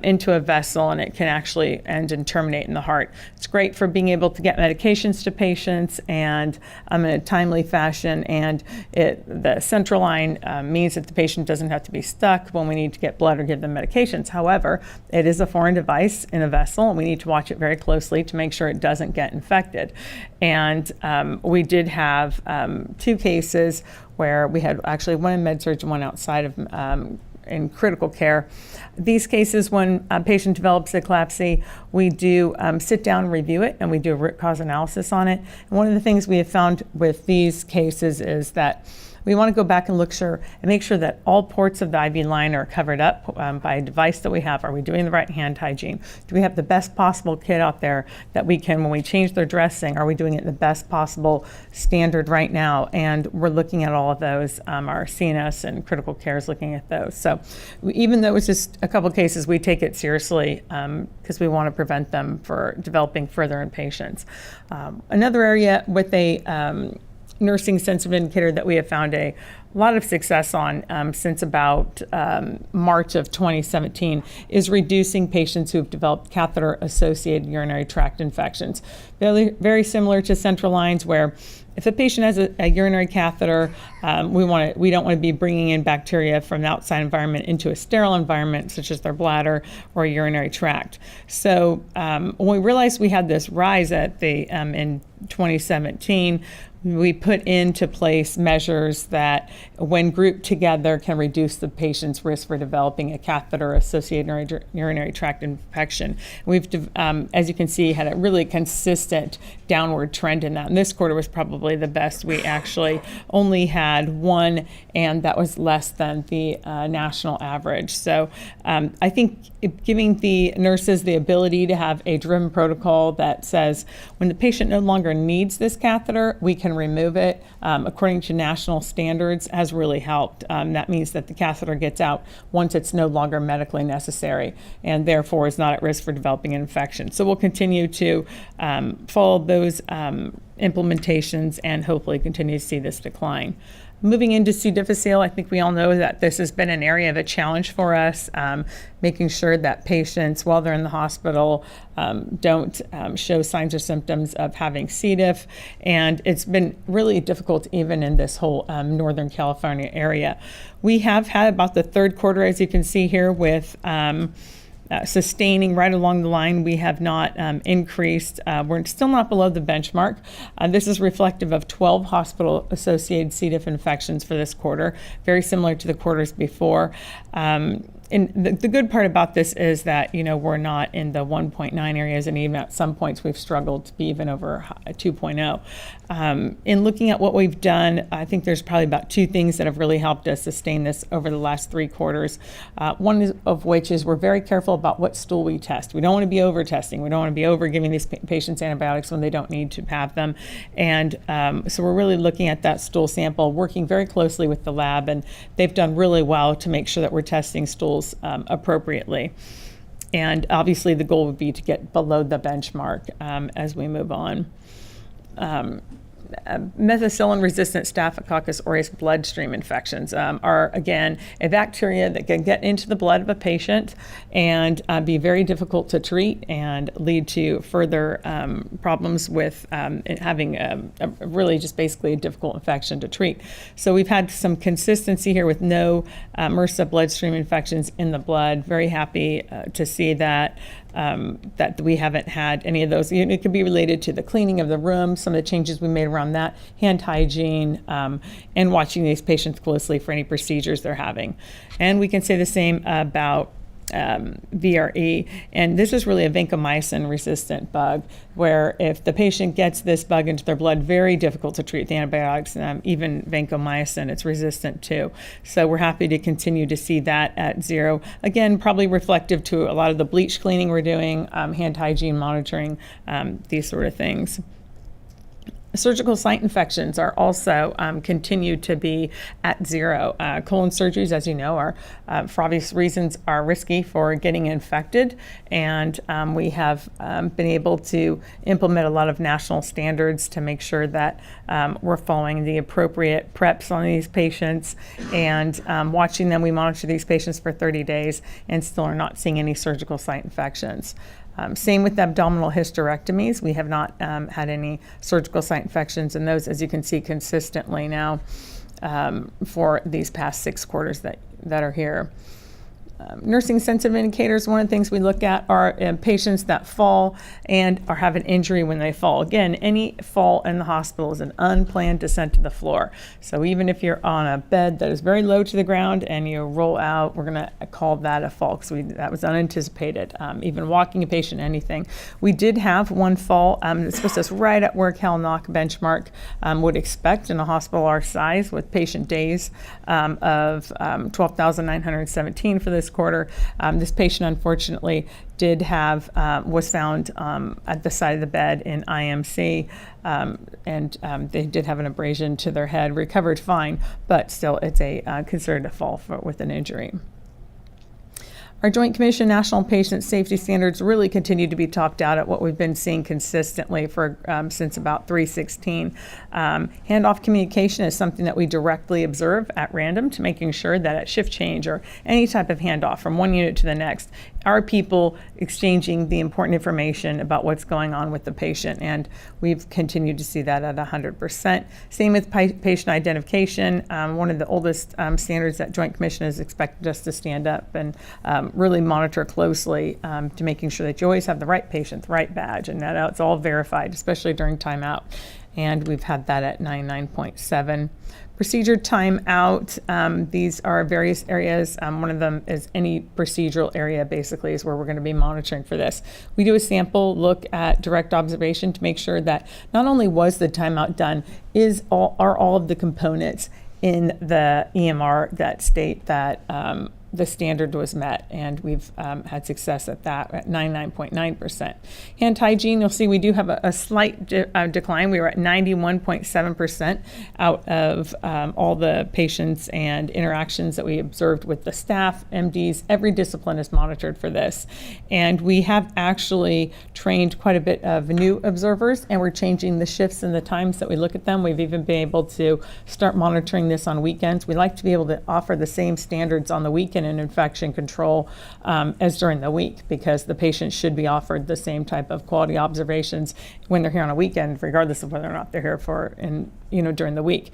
into a vessel and it can actually end and terminate in the heart. It's great for being able to get medications to patients and in a timely fashion, and the central line means that the patient doesn't have to be stuck when we need to get blood or give them medications. However, it is a foreign device in a vessel, and we need to watch it very closely to make sure it doesn't get infected. And we did have 2 cases where we had actually one in med-surg and one outside of in critical care. These cases, when a patient develops eclampsia, we do sit down and review it, and we do a root cause analysis on it. And one of the things we have found with these cases is that we want to go back and make sure that all ports of the IV line are covered up by a device that we have. Are we doing the right hand hygiene? Do we have the best possible kit out there that we can, when we change their dressing, are we doing it the best possible standard right now? And we're looking at all of those. Our CNS and critical care is looking at those. So even though it's just a couple cases, we take it seriously because we want to prevent them from developing further in patients. Another area with a nursing sensitive indicator that we have found a lot of success on since about March of 2017 is reducing patients who have developed catheter-associated urinary tract infections. Very, very similar to central lines, where if a patient has a urinary catheter, we don't want to be bringing in bacteria from the outside environment into a sterile environment, such as their bladder or urinary tract. So when we realized we had this rise at in 2017, we put into place measures that, when grouped together, can reduce the patient's risk for developing a catheter-associated urinary tract infection. We've, as you can see, had a really consistent downward trend in that. And this quarter was probably the best. We actually only had one, and that was less than the national average. So I think giving the nurses the ability to have a driven protocol that says when the patient no longer needs this catheter, we can remove it according to national standards has really helped. That means that the catheter gets out once it's no longer medically necessary and therefore is not at risk for developing an infection. So we'll continue to follow those implementations and hopefully continue to see this decline. Moving into C. difficile, I think we all know that this has been an area of a challenge for us, making sure that patients, while they're in the hospital, don't show signs or symptoms of having C. diff. And it's been really difficult even in this whole Northern California area. We have had about the third quarter, as you can see here, with sustaining right along the line. We have not increased. We're still not below the benchmark. This is reflective of 12 hospital-associated C. diff infections for this quarter, very similar to the quarters before. And the good part about this is that, we're not in the 1.9 areas, and even at some points we've struggled to be even over 2.0. In looking at what we've done, I think there's probably about 2 things that have really helped us sustain this over the last 3 quarters. One of which is we're very careful about what stool we test. We don't want to be over-testing. We don't want to be over-giving these patients antibiotics when they don't need to have them. And so we're really looking at that stool sample, working very closely with the lab, and they've done really well to make sure that we're testing stools appropriately. And obviously the goal would be to get below the benchmark as we move on. Methicillin-resistant Staphylococcus aureus bloodstream infections are, again, a bacteria that can get into the blood of a patient and be very difficult to treat and lead to further problems with having a really just basically a difficult infection to treat. So we've had some consistency here with no MRSA bloodstream infections in the blood. Very happy to see that. That we haven't had any of those. It could be related to the cleaning of the room, some of the changes we made around that, hand hygiene, and watching these patients closely for any procedures they're having. And we can say the same about VRE, and this is really a vancomycin-resistant bug, where if the patient gets this bug into their blood, very difficult to treat the antibiotics, even vancomycin, it's resistant to. So we're happy to continue to see that at 0. Again, probably reflective to a lot of the bleach cleaning we're doing, hand hygiene monitoring, these sort of things. Surgical site infections are also continue to be at 0. Colon surgeries, as you know, are for obvious reasons are risky for getting infected, and we have been able to implement a lot of national standards to make sure that we're following the appropriate preps on these patients and watching them. We monitor these patients for 30 days and still are not seeing any surgical site infections. Same with abdominal hysterectomies. We have not had any surgical site infections in those, as you can see consistently now for these past 6 quarters that are here. Nursing sensitive indicators, one of the things we look at are patients that fall and or have an injury when they fall. Again, any fall in the hospital is an unplanned descent to the floor. So even if you're on a bed that is very low to the ground and you roll out, we're going to call that a fall because that was unanticipated. Even walking a patient, anything. We did have one fall. This puts us right at where Cal-NOC benchmark would expect in a hospital our size, with patient days of 12,917 for this quarter. This patient, unfortunately, did have was found at the side of the bed in IMC, and they did have an abrasion to their head. Recovered fine, but still, it's considered a fall with an injury. Our Joint Commission National Patient Safety Standards really continue to be topped out at what we've been seeing consistently for since about 3/16. Handoff communication is something that we directly observe at random to making sure that at shift change or any type of handoff from one unit to the next, are people exchanging the important information about what's going on with the patient, and we've continued to see that at 100%. Same with patient identification. One of the oldest standards that Joint Commission has expected us to stand up and really monitor closely to making sure that you always have the right patient, the right badge, and that it's all verified, especially during timeout. And we've had that at 99.7. Procedure timeout, these are various areas. One of them is any procedural area, basically, is where we're going to be monitoring for this. We do a sample look at direct observation to make sure that not only was the timeout done, are all of the components in the EMR that state that the standard was met, and we've had success at that at 99.9%. Hand hygiene, you'll see we do have a slight decline. We were at 91.7% out of all the patients and interactions that we observed with the staff, MDs. Every discipline is monitored for this. And we have actually trained quite a bit of new observers, and we're changing the shifts and the times that we look at them. We've even been able to start monitoring this on weekends. We like to be able to offer the same standards on the weekend and infection control as during the week, because the patient should be offered the same type of quality observations when they're here on a weekend, regardless of whether or not they're here during the week.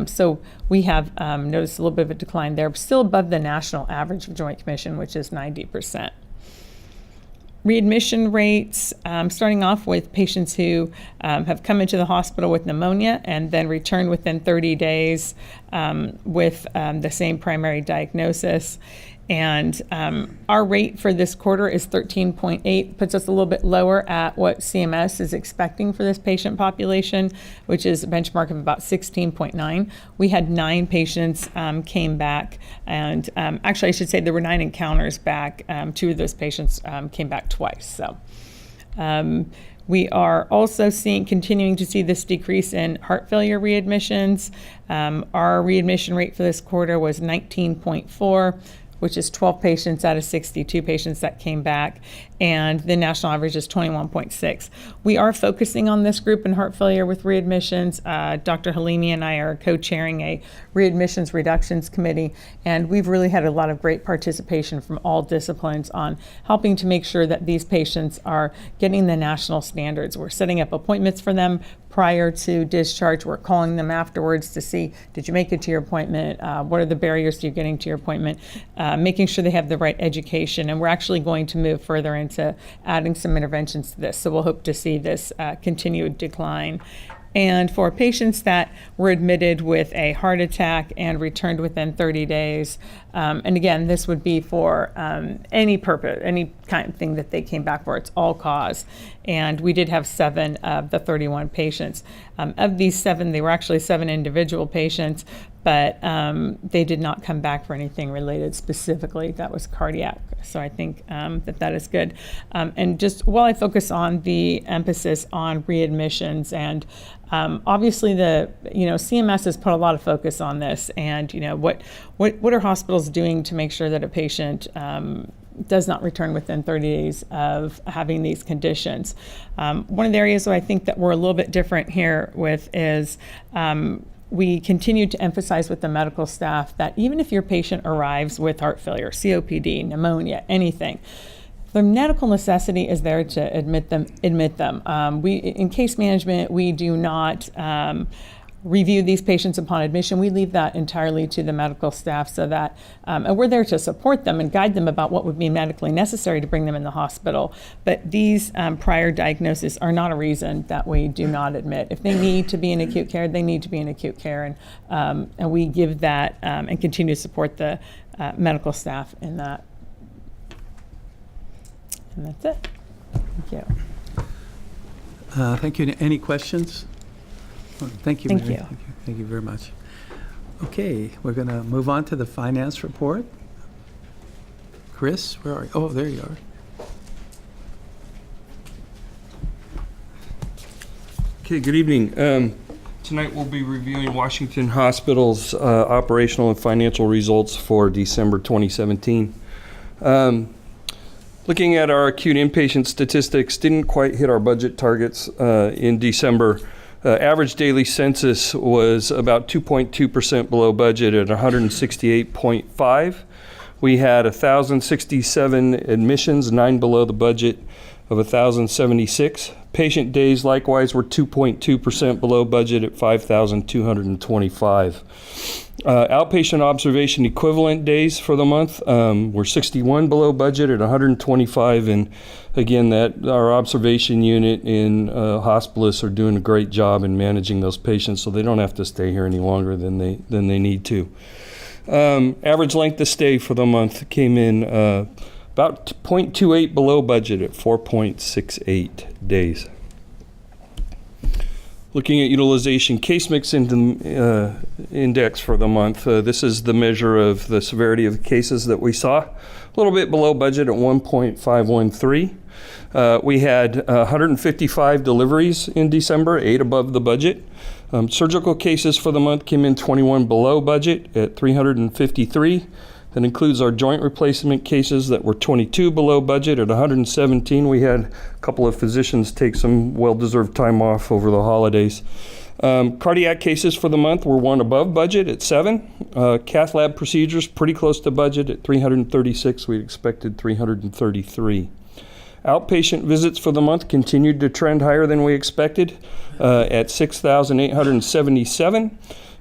So we have noticed a little bit of a decline there, still above the national average of Joint Commission, which is 90%. Readmission rates, starting off with patients who have come into the hospital with pneumonia and then returned within 30 days with the same primary diagnosis. And our rate for this quarter is 13.8, puts us a little bit lower at what CMS is expecting for this patient population, which is a benchmark of about 16.9. We had 9 patients came back, and actually I should say there were 9 encounters back. 2 of those patients came back twice. So we are also continuing to see this decrease in heart failure readmissions. Our readmission rate for this quarter was 19.4. which is 12 patients out of 62 patients that came back, and the national average is 21.6. We are focusing on this group in heart failure with readmissions. Dr. Halimi and I are co-chairing a readmissions reductions committee, and we've really had a lot of great participation from all disciplines on helping to make sure that these patients are getting the national standards. We're setting up appointments for them prior to discharge. We're calling them afterwards to see, did you make it to your appointment? What are the barriers to you getting to your appointment? Making sure they have the right education. And we're actually going to move further into adding some interventions to this. So we'll hope to see this continued decline. And for patients that were admitted with a heart attack and returned within 30 days, and again, this would be for any purpose, any kind of thing that they came back for, it's all cause. And we did have 7 of the 31 patients. Of these 7, they were actually 7 individual patients, but they did not come back for anything related specifically. That was cardiac. So I think that is good. And just while I focus on the emphasis on readmissions, and obviously CMS has put a lot of focus on this, and what are hospitals doing to make sure that a patient does not return within 30 days of having these conditions. One of the areas that I think that we're a little bit different here with is we continue to emphasize with the medical staff that even if your patient arrives with heart failure, COPD, pneumonia, anything, the medical necessity is there to admit them. We, in case management, we do not review these patients upon admission. We leave that entirely to the medical staff, so that, and we're there to support them and guide them about what would be medically necessary to bring them in the hospital. But these prior diagnoses are not a reason that we do not admit. If they need to be in acute care, they need to be in acute care, and we give that and continue to support the medical staff in that. And that's it. Thank you. Thank you. Any questions? Thank you, Thank Mary. you. Thank you very much. Okay, we're going to move on to the finance report. Chris, where are you? Oh, there you are. Okay, good evening. Tonight we'll be reviewing Washington Hospital's operational and financial results for December 2017. Looking at our acute inpatient statistics, didn't quite hit our budget targets in December. Average daily census was about 2.2% below budget at 168.5. We had 1,067 admissions, 9 below the budget of 1,076. Patient days likewise were 2.2% below budget at 5,225. Outpatient observation equivalent days for the month were 61 below budget at 125, and again, that our observation unit in hospitalists are doing a great job in managing those patients, so they don't have to stay here any longer than they need to. Average length of stay for the month came in about 0.28 below budget at 4.68 days. Looking at utilization case mix index for the month, this is the measure of the severity of the cases that we saw. A little bit below budget at 1.513. We had 155 deliveries in December, 8 above the budget. Surgical cases for the month came in 21 below budget at 353. That includes our joint replacement cases that were 22 below budget at 117. We had a couple of physicians take some well-deserved time off over the holidays. Cardiac cases for the month were 1 above budget at 7. Cath lab procedures pretty close to budget at 336. We expected 333. Outpatient visits for the month continued to trend higher than we expected at 6,877.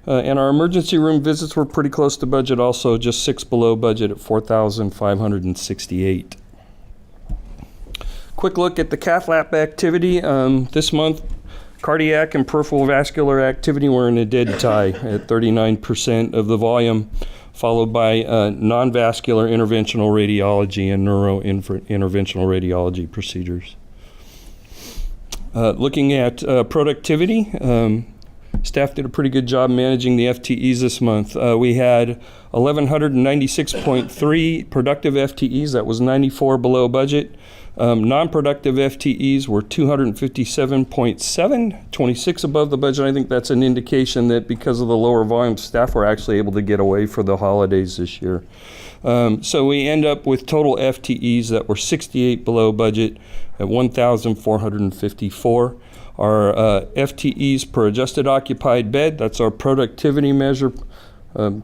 And our emergency room visits were pretty close to budget also, just 6 below budget at 4,568. Quick look at the cath lab activity. This month, cardiac and peripheral vascular activity were in a dead tie at 39% of the volume, followed by non-vascular interventional radiology and neuro-interventional radiology procedures. Looking at productivity, staff did a pretty good job managing the FTEs this month. We had 1,196.3 productive FTEs. That was 94 below budget. Non-productive FTEs were 257.7, 26 above the budget. I think that's an indication that because of the lower volume, staff were actually able to get away for the holidays this year. So we end up with total FTEs that were 68 below budget at 1,454. Our FTEs per adjusted occupied bed, that's our productivity measure,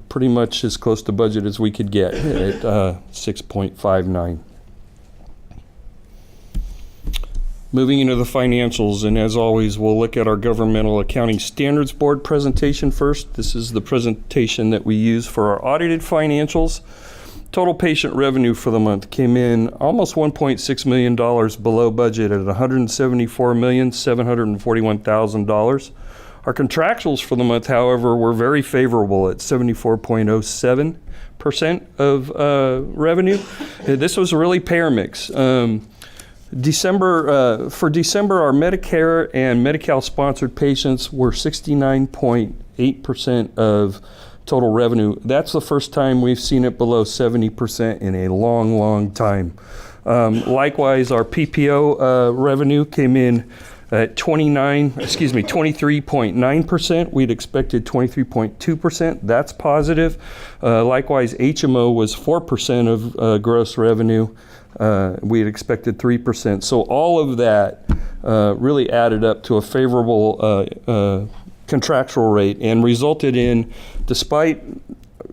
pretty much as close to budget as we could get at 6.59. Moving into the financials, and as always, we'll look at our Governmental Accounting Standards Board presentation first. This is the presentation that we use for our audited financials. Total patient revenue for the month came in almost $1.6 million below budget at $174,741,000. Our contractuals for the month, however, were very favorable at 74.07% of revenue. This was really payer mix. For December, our Medicare and Medi-Cal sponsored patients were 69.8% of total revenue. That's the first time we've seen it below 70% in a long, long time. Likewise, our PPO revenue came in at 23.9%. We'd expected 23.2%. That's positive. Likewise, HMO was 4% of gross revenue. We had expected 3%. So all of that really added up to a favorable contractual rate and resulted in, despite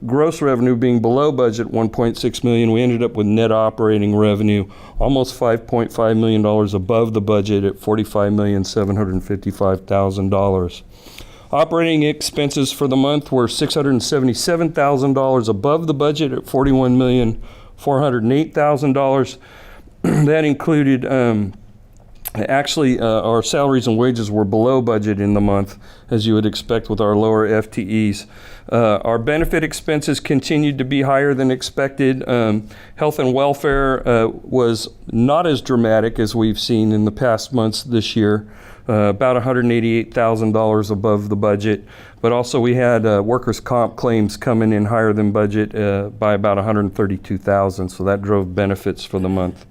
gross revenue being below budget, $1.6 million, we ended up with net operating revenue almost $5.5 million above the budget at $45,755,000. Operating expenses for the month were $677,000 above the budget at $41,408,000. That included our salaries and wages were below budget in the month, as you would expect with our lower FTEs. Our benefit expenses continued to be higher than expected. Health and welfare was not as dramatic as we've seen in the past months this year, about $188,000 above the budget. But also we had workers' comp claims coming in higher than budget by about $132,000, so that drove benefits for the month.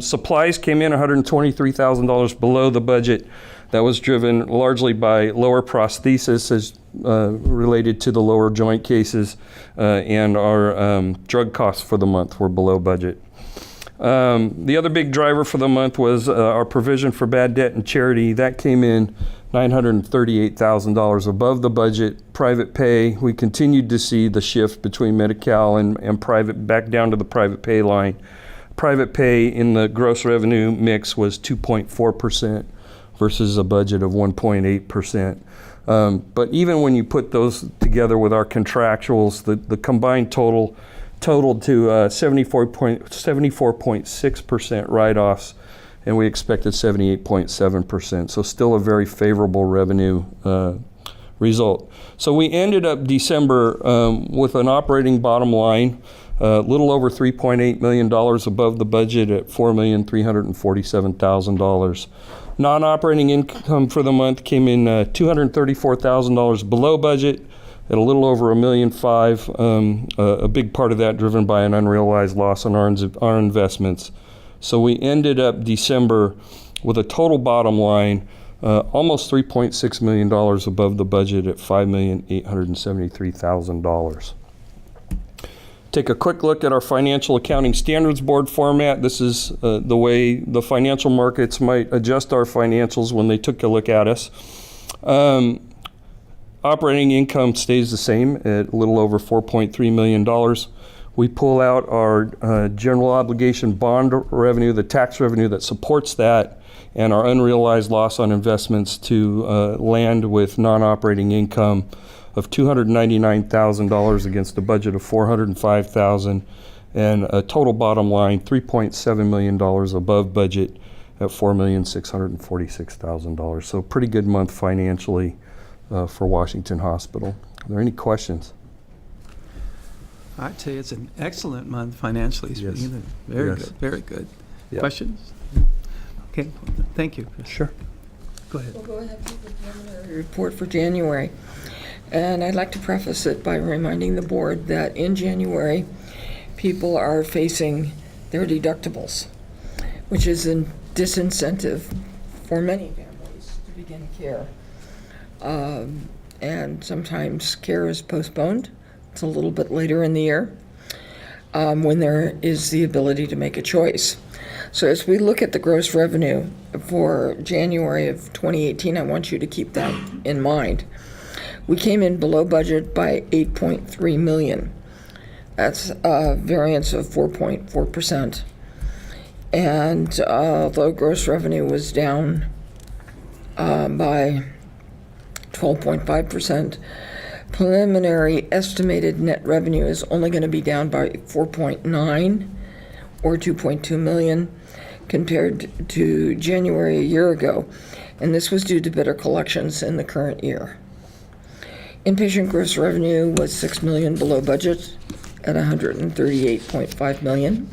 Supplies came in $123,000 below the budget. That was driven largely by lower prosthesis as related to the lower joint cases, and our drug costs for the month were below budget. The other big driver for the month was our provision for bad debt and charity. That came in $938,000 above the budget. Private pay, we continued to see the shift between Medi-Cal and private, back down to the private pay line. Private pay in the gross revenue mix was 2.4% versus a budget of 1.8%. But even when you put those together with our contractuals, the combined totaled to 74.6% write-offs, and we expected 78.7%. So still a very favorable revenue result. So we ended up December with an operating bottom line a little over $3.8 million above the budget at $4,347,000. Non-operating income for the month came in $234,000 below budget at a little over $1.5 million. A big part of that driven by an unrealized loss on our investments. So we ended up December with a total bottom line almost $3.6 million above the budget at $5,873,000. Take a quick look at our Financial Accounting Standards Board format. This is the way the financial markets might adjust our financials when they took a look at us. Operating income stays the same at a little over $4.3 million. We pull out our general obligation bond revenue, the tax revenue that supports that, and our unrealized loss on investments to land with non-operating income of $299,000 against a budget of $405,000, and a total bottom line $3.7 million above budget at $4,646,000. So pretty good month financially for Washington Hospital. Are there any questions? I'd say it's an excellent month financially speaking. Yes. Very Yes. good, very good. Yeah. Questions? Okay, thank you. Sure. Go ahead. We'll go ahead with the preliminary report for January. And I'd like to preface it by reminding the board that in January, people are facing their deductibles, which is a disincentive for many families to begin care. And sometimes care is postponed. It's a little bit later in the year. when there is the ability to make a choice. So as we look at the gross revenue for January of 2018, I want you to keep that in mind. We came in below budget by $8.3 million. That's a variance of 4.4%. And although gross revenue was down by 12.5%, preliminary estimated net revenue is only going to be down by 4.9 or 2.2 million compared to January a year ago, and this was due to better collections in the current year. Inpatient gross revenue was $6 million below budget at $138.5 million,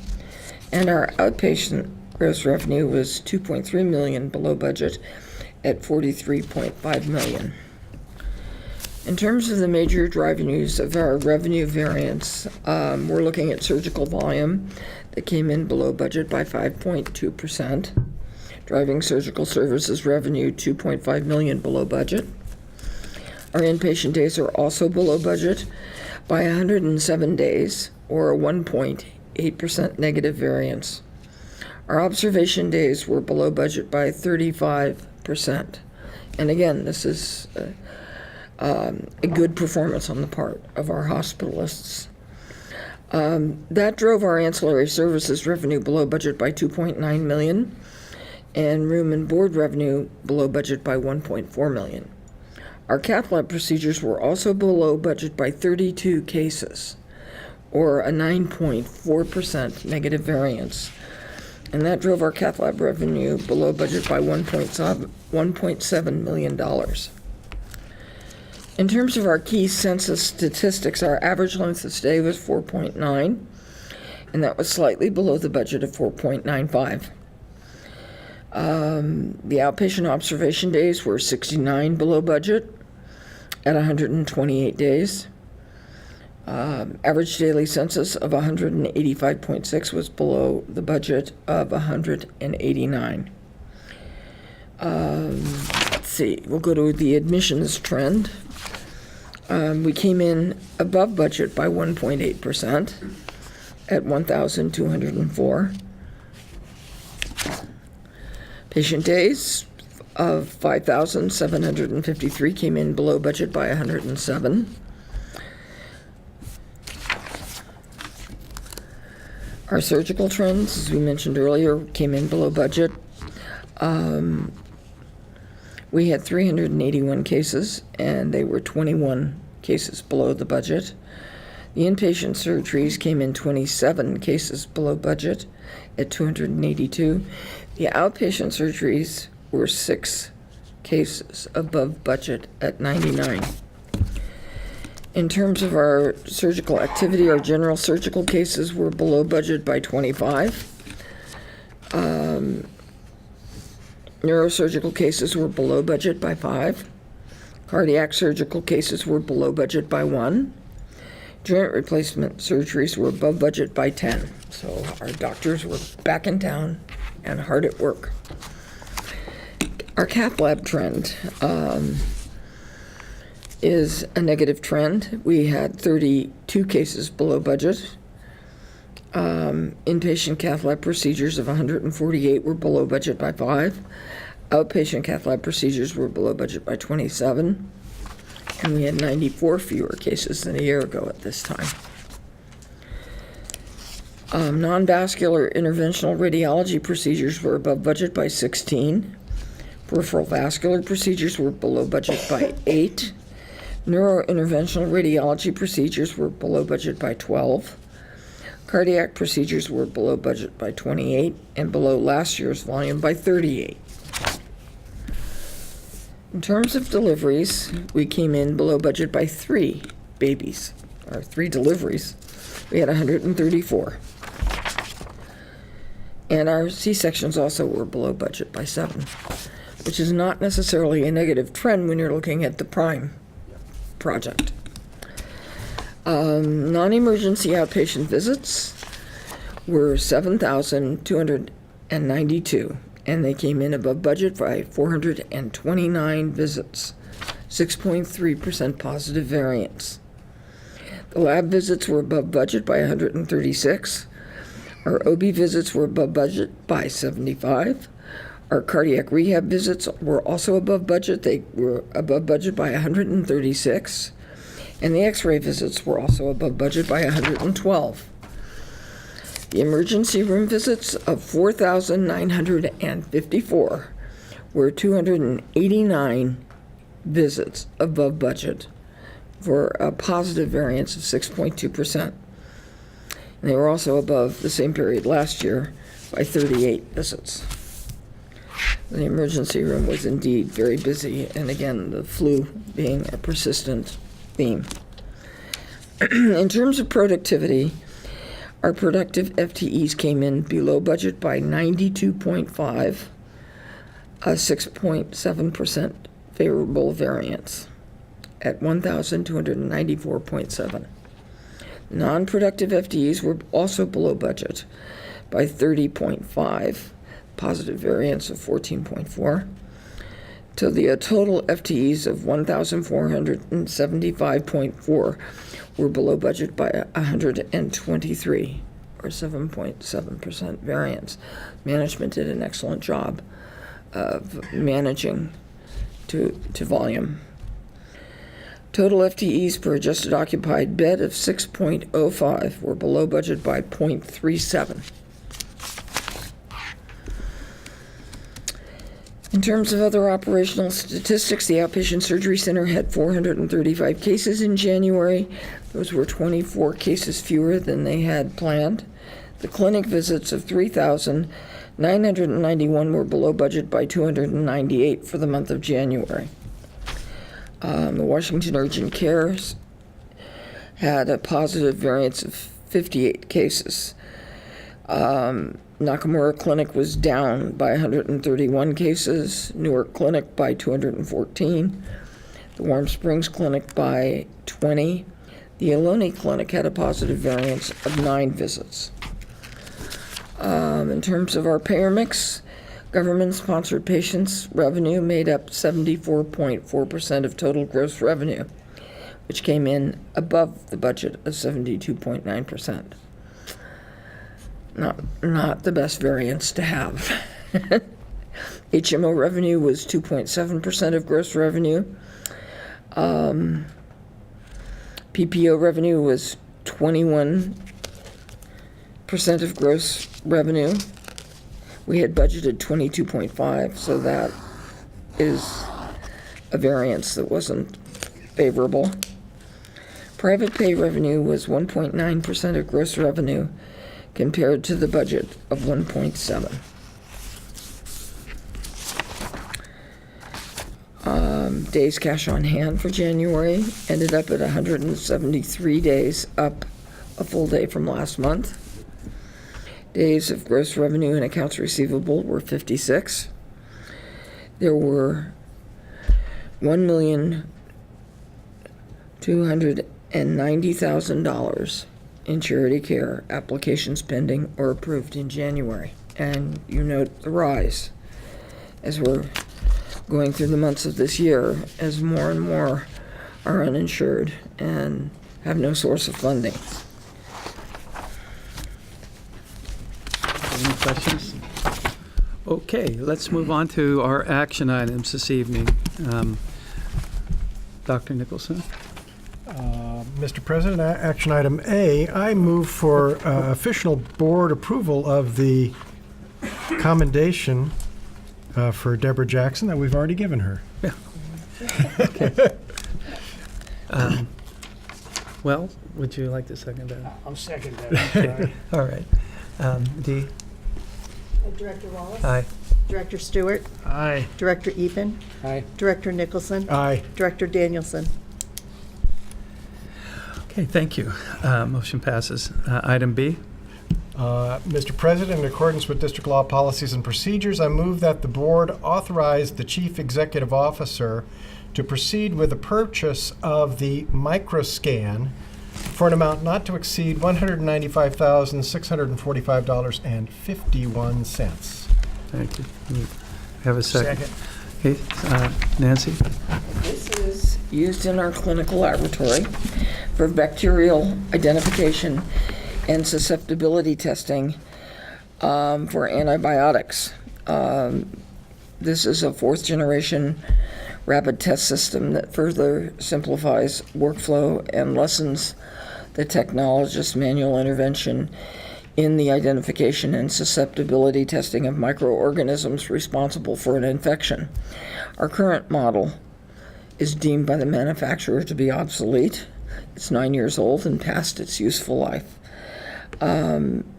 and our outpatient gross revenue was $2.3 million below budget at $43.5 million. In terms of the major drivers of our revenue variance, we're looking at surgical volume that came in below budget by 5.2%, driving surgical services revenue $2.5 million below budget. Our inpatient days are also below budget by 107 days, or a 1.8% negative variance. Our observation days were below budget by 35%. And again, this is a good performance on the part of our hospitalists. That drove our ancillary services revenue below budget by $2.9 million, and room and board revenue below budget by $1.4 million. Our cath lab procedures were also below budget by 32 cases, or a 9.4% negative variance. And that drove our cath lab revenue below budget by $1.7 million. In terms of our key census statistics, our average length of stay was 4.9, and that was slightly below the budget of 4.95. The outpatient observation days were 69 below budget at 128 days. Average daily census of 185.6 was below the budget of 189. Let's see, we'll go to the admissions trend. We came in above budget by 1.8% at 1,204. Patient days of 5,753 came in below budget by 107. Our surgical trends, as we mentioned earlier, came in below budget. We had 381 cases, and they were 21 cases below the budget. The inpatient surgeries came in 27 cases below budget at 282. The outpatient surgeries were 6 cases above budget at 99. In terms of our surgical activity, our general surgical cases were below budget by 25. Neurosurgical cases were below budget by 5. Cardiac surgical cases were below budget by 1. Joint replacement surgeries were above budget by 10. So our doctors were back in town and hard at work. Our cath lab trend is a negative trend. We had 32 cases below budget. Inpatient cath lab procedures of 148 were below budget by 5. Outpatient cath lab procedures were below budget by 27. And we had 94 fewer cases than a year ago at this time. Non-vascular interventional radiology procedures were above budget by 16. Peripheral vascular procedures were below budget by 8. Neurointerventional radiology procedures were below budget by 12. Cardiac procedures were below budget by 28 and below last year's volume by 38. In terms of deliveries, we came in below budget by 3 babies, or 3 deliveries. We had 134. And our C-sections also were below budget by 7, which is not necessarily a negative trend when you're looking at the PRIME project. Non-emergency outpatient visits were 7,292, and they came in above budget by 429 visits, 6.3% positive variance. The lab visits were above budget by 136. Our OB visits were above budget by 75. Our cardiac rehab visits were also above budget. They were above budget by 136. And the x-ray visits were also above budget by 112. The emergency room visits of 4,954 were 289 visits above budget for a positive variance of 6.2%. And they were also above the same period last year by 38 visits. The emergency room was indeed very busy, and again, the flu being a persistent theme. In terms of productivity, our productive FTEs came in below budget by 92.5, a 6.7% favorable variance at 1,294.7. Non-productive FTEs were also below budget by 30.5, positive variance of 14.4, to the total FTEs of 1,475.4 were below budget by 123, or 7.7% variance. Management did an excellent job of managing to volume. Total FTEs per adjusted occupied bed of 6.05 were below budget by 0.37. In terms of other operational statistics, the outpatient surgery center had 435 cases in January. Those were 24 cases fewer than they had planned. The clinic visits of 3,991 were below budget by 298 for the month of January. The Washington Urgent Care had a positive variance of 58 cases. Nakamura Clinic was down by 131 cases, Newark Clinic by 214, the Warm Springs Clinic by 20. The Ohlone Clinic had a positive variance of 9 visits. In terms of our payer mix, government-sponsored patients' revenue made up 74.4% of total gross revenue, which came in above the budget of 72.9%. Not the best variance to have. HMO revenue was 2.7% of gross revenue. PPO revenue was 21% of gross revenue. We had budgeted 22.5, so that is a variance that wasn't favorable. Private pay revenue was 1.9% of gross revenue, compared to the budget of 1.7. Days cash on hand for January ended up at 173 days, up a full day from last month. Days of gross revenue and accounts receivable were 56. There were $1,290,000 in charity care applications pending or approved in January. And you note the rise as we're going through the months of this year, as more and more are uninsured and have no source of funding. Any questions? Okay, let's move on to our action items this evening. Dr. Nicholson? Mr. President, action item A, I move for official board approval of the commendation for Deborah Jackson that we've already given her. Yeah. Okay. Well, would you like to second that? I'll second that. Sorry. All right. Dee? Director Wallace? Aye. Director Stewart? Aye. Director Eapen? Aye. Director Nicholson? Aye. Director Danielson? Okay, thank you. Motion passes. Item B? Mr. President, in accordance with district law policies and procedures, I move that the board authorize the chief executive officer to proceed with the purchase of the microscan for an amount not to exceed $195,645.51. Thank you. Have a second. Okay, Nancy? This is used in our clinical laboratory for bacterial identification and susceptibility testing for antibiotics. This is a fourth-generation rapid test system that further simplifies workflow and lessens the technologist's manual intervention in the identification and susceptibility testing of microorganisms responsible for an infection. Our current model is deemed by the manufacturer to be obsolete. It's 9 years old and past its useful life.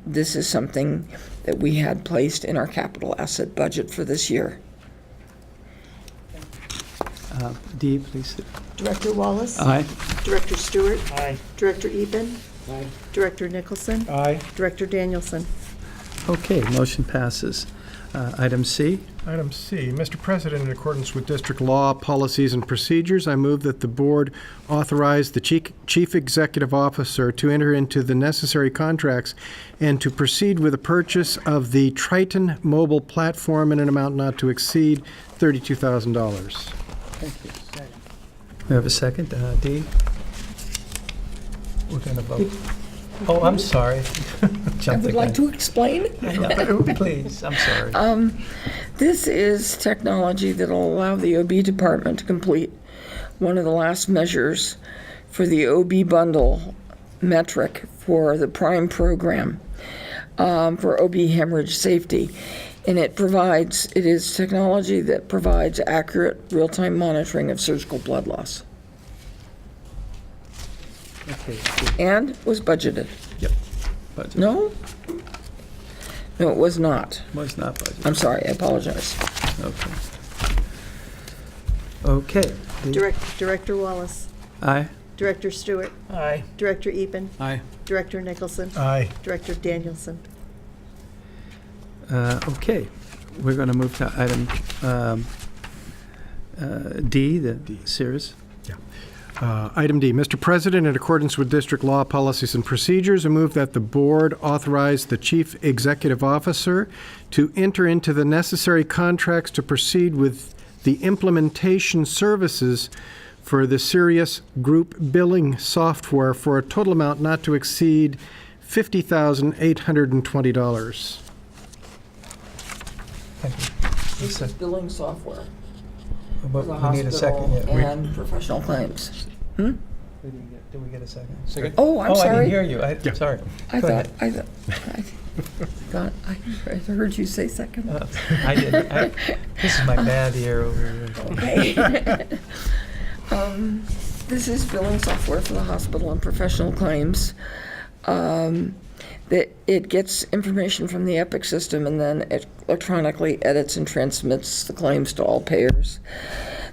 This is something that we had placed in our capital asset budget for this year. Dee, please. Director Wallace? Aye. Director Stewart? Aye. Director Epen? Aye. Director Nicholson? Aye. Director Danielson? Okay, motion passes. Item C. Item C, Mr. President, in accordance with district law, policies, and procedures, I move that the board authorize the chief executive officer to enter into the necessary contracts and to proceed with the purchase of the Triton mobile platform in an amount not to exceed $32,000. Thank you. We have a second. Dee? We're going to vote. Oh, I'm sorry. I would like to explain. Please, I'm sorry. This is technology that will allow the OB department to complete one of the last measures for the OB bundle metric for the PRIME program for OB hemorrhage safety. And it is technology that provides accurate real-time monitoring of surgical blood loss. Okay. And was budgeted. Yep. Budget. No? No, it was not. Was not budgeted. I'm sorry, I apologize. Okay. Okay. Dee? Director Wallace? Aye. Director Stewart? Aye. Director Epen? Aye. Director Nicholson? Aye. Director Danielson? Okay. We're going to move to item D, the series. Item D, Mr. President, in accordance with district law, policies, and procedures, I move that the board authorize the chief executive officer to enter into the necessary contracts to proceed with the implementation services for the Sirius group billing software for a total amount not to exceed $50,820. Thank you. This is billing software But for the we need a second. hospital Yeah. and professional claims. Did we get a second? Second? Oh, I'm I sorry. didn't hear you. I'm sorry. I Go thought, ahead. I heard you say second. I didn't. This is my bad ear over here. Okay. This is billing software for the hospital and professional claims. It gets information from the Epic system and then it electronically edits and transmits the claims to all payers.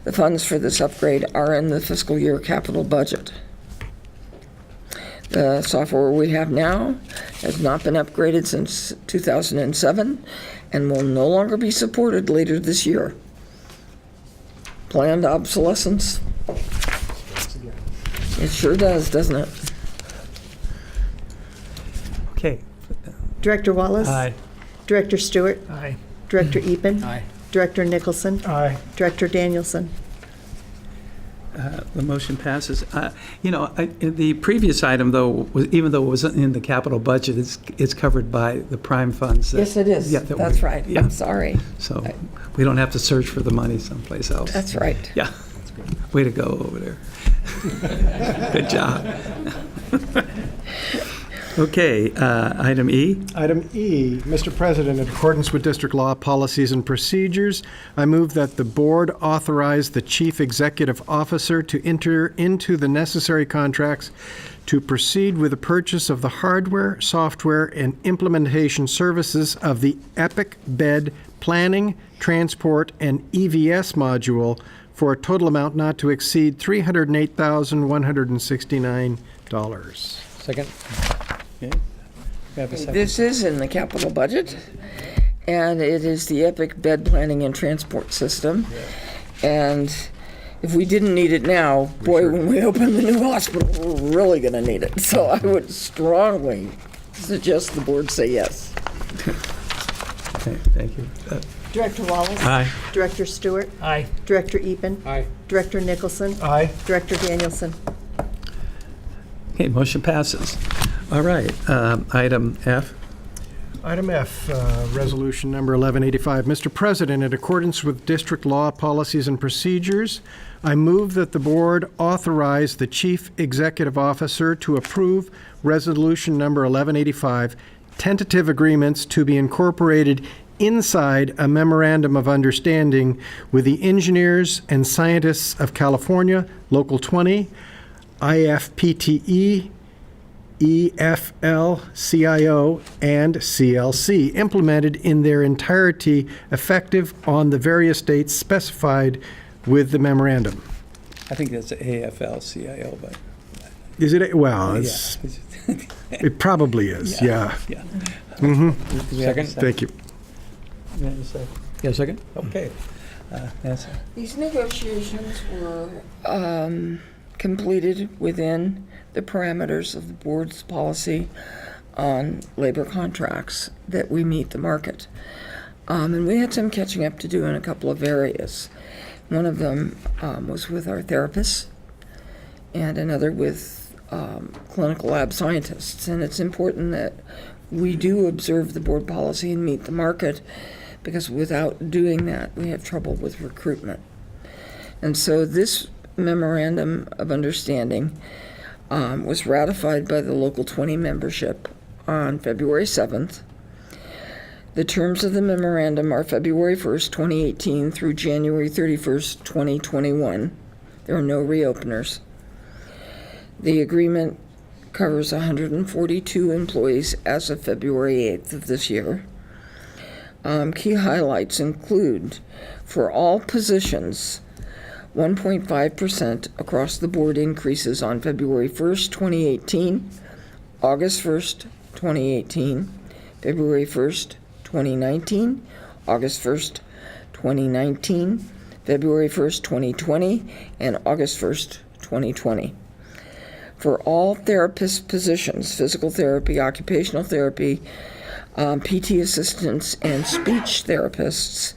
The funds for this upgrade are in the fiscal year capital budget. The software we have now has not been upgraded since 2007 and will no longer be supported later this year. Planned obsolescence. It sure does, doesn't it? Okay. Director Wallace? Aye. Director Stewart? Aye. Director Epen? Aye. Director Nicholson? Aye. Director Danielson? The motion passes. The previous item, though, even though it wasn't in the capital budget, it's covered by the prime funds. Yes, it is. Yeah, That's right. Yeah. I'm sorry. So we don't have to search for the money someplace else. That's right. Yeah. Way to go over there. Good job. Okay, item E. Item E, Mr. President, in accordance with district law, policies, and procedures, I move that the board authorize the chief executive officer to enter into the necessary contracts to proceed with the purchase of the hardware, software, and implementation services of the Epic Bed Planning, Transport, and EVS module for a total amount not to exceed $308,169. Second. Okay. We have a second. This is in the capital budget, and it is the Epic Bed Planning and Transport System. And if we didn't need it now, boy, when we open the new hospital, we're really going to need it. So I would strongly suggest the board say yes. Okay, thank you. Director Wallace. Aye. Director Stewart. Aye. Director Epen. Aye. Director Nicholson. Aye. Director Danielson. Okay, motion passes. All right, item F. Item F, resolution number 1185. Mr. President, in accordance with district law, policies, and procedures, I move that the board authorize the chief executive officer to approve resolution number 1185, tentative agreements to be incorporated inside a memorandum of understanding with the engineers and scientists of California, Local 20, IFPTE, EFL, CIO, and CLC, implemented in their entirety effective on the various dates specified with the memorandum. I think that's AFL-CIO, but. Is it? Well, it's, Yeah. it probably is, yeah. Yeah. Mm-hmm. Second? Thank you. Yeah, second? Okay. Nancy? These negotiations were completed within the parameters of the board's policy on labor contracts that we meet the market. And we had some catching up to do in a couple of areas. One of them was with our therapists and another with clinical lab scientists. And it's important that we do observe the board policy and meet the market, because without doing that, we have trouble with recruitment. And so this memorandum of understanding was ratified by the Local 20 membership on February 7th. The terms of the memorandum are February 1st, 2018 through January 31st, 2021. There are no reopeners. The agreement covers 142 employees as of February 8th of this year. Key highlights include, for all positions, 1.5% across the board increases on February 1st, 2018, August 1st, 2018, February 1st, 2019, August 1st, 2019, February 1st, 2020, and August 1st, 2020. For all therapist positions, physical therapy, occupational therapy, PT assistants, and speech therapists,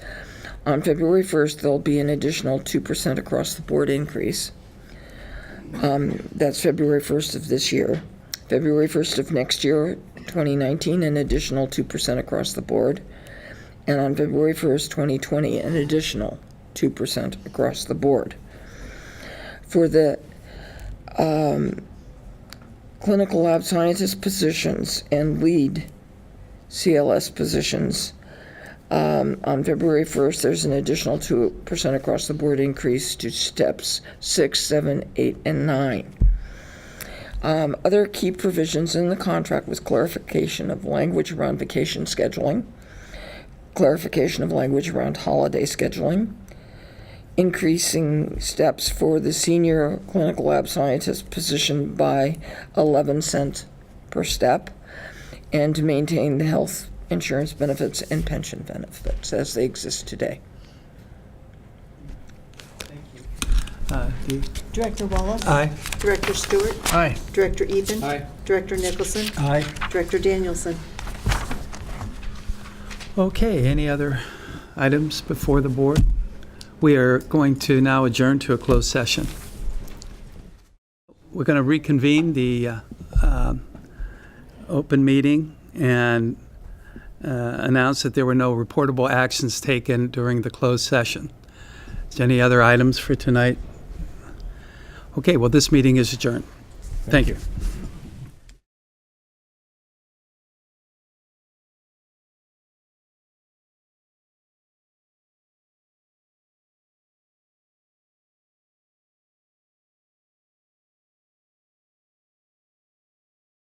on February 1st, there'll be an additional 2% across the board increase. That's February 1st of this year. February 1st of next year, 2019, an additional 2% across the board. And on February 1st, 2020, an additional 2% across the board. For the clinical lab scientist positions and lead CLS positions, on February 1st, there's an additional 2% across the board increase to steps 6, 7, 8, and 9. Other key provisions in the contract was clarification of language around vacation scheduling, clarification of language around holiday scheduling, increasing steps for the senior clinical lab scientist position by 11 cents per step, and to maintain the health insurance benefits and pension benefits as they exist today. Director Wallace. Aye. Director Stewart. Aye. Director Epen. Aye. Director Nicholson. Aye. Director Danielson. Okay, any other items before the board? We are going to now adjourn to a closed session. We're going to reconvene the open meeting and announce that there were no reportable actions taken during the closed session. Is there any other items for tonight? Okay, well, this meeting is adjourned. Thank you.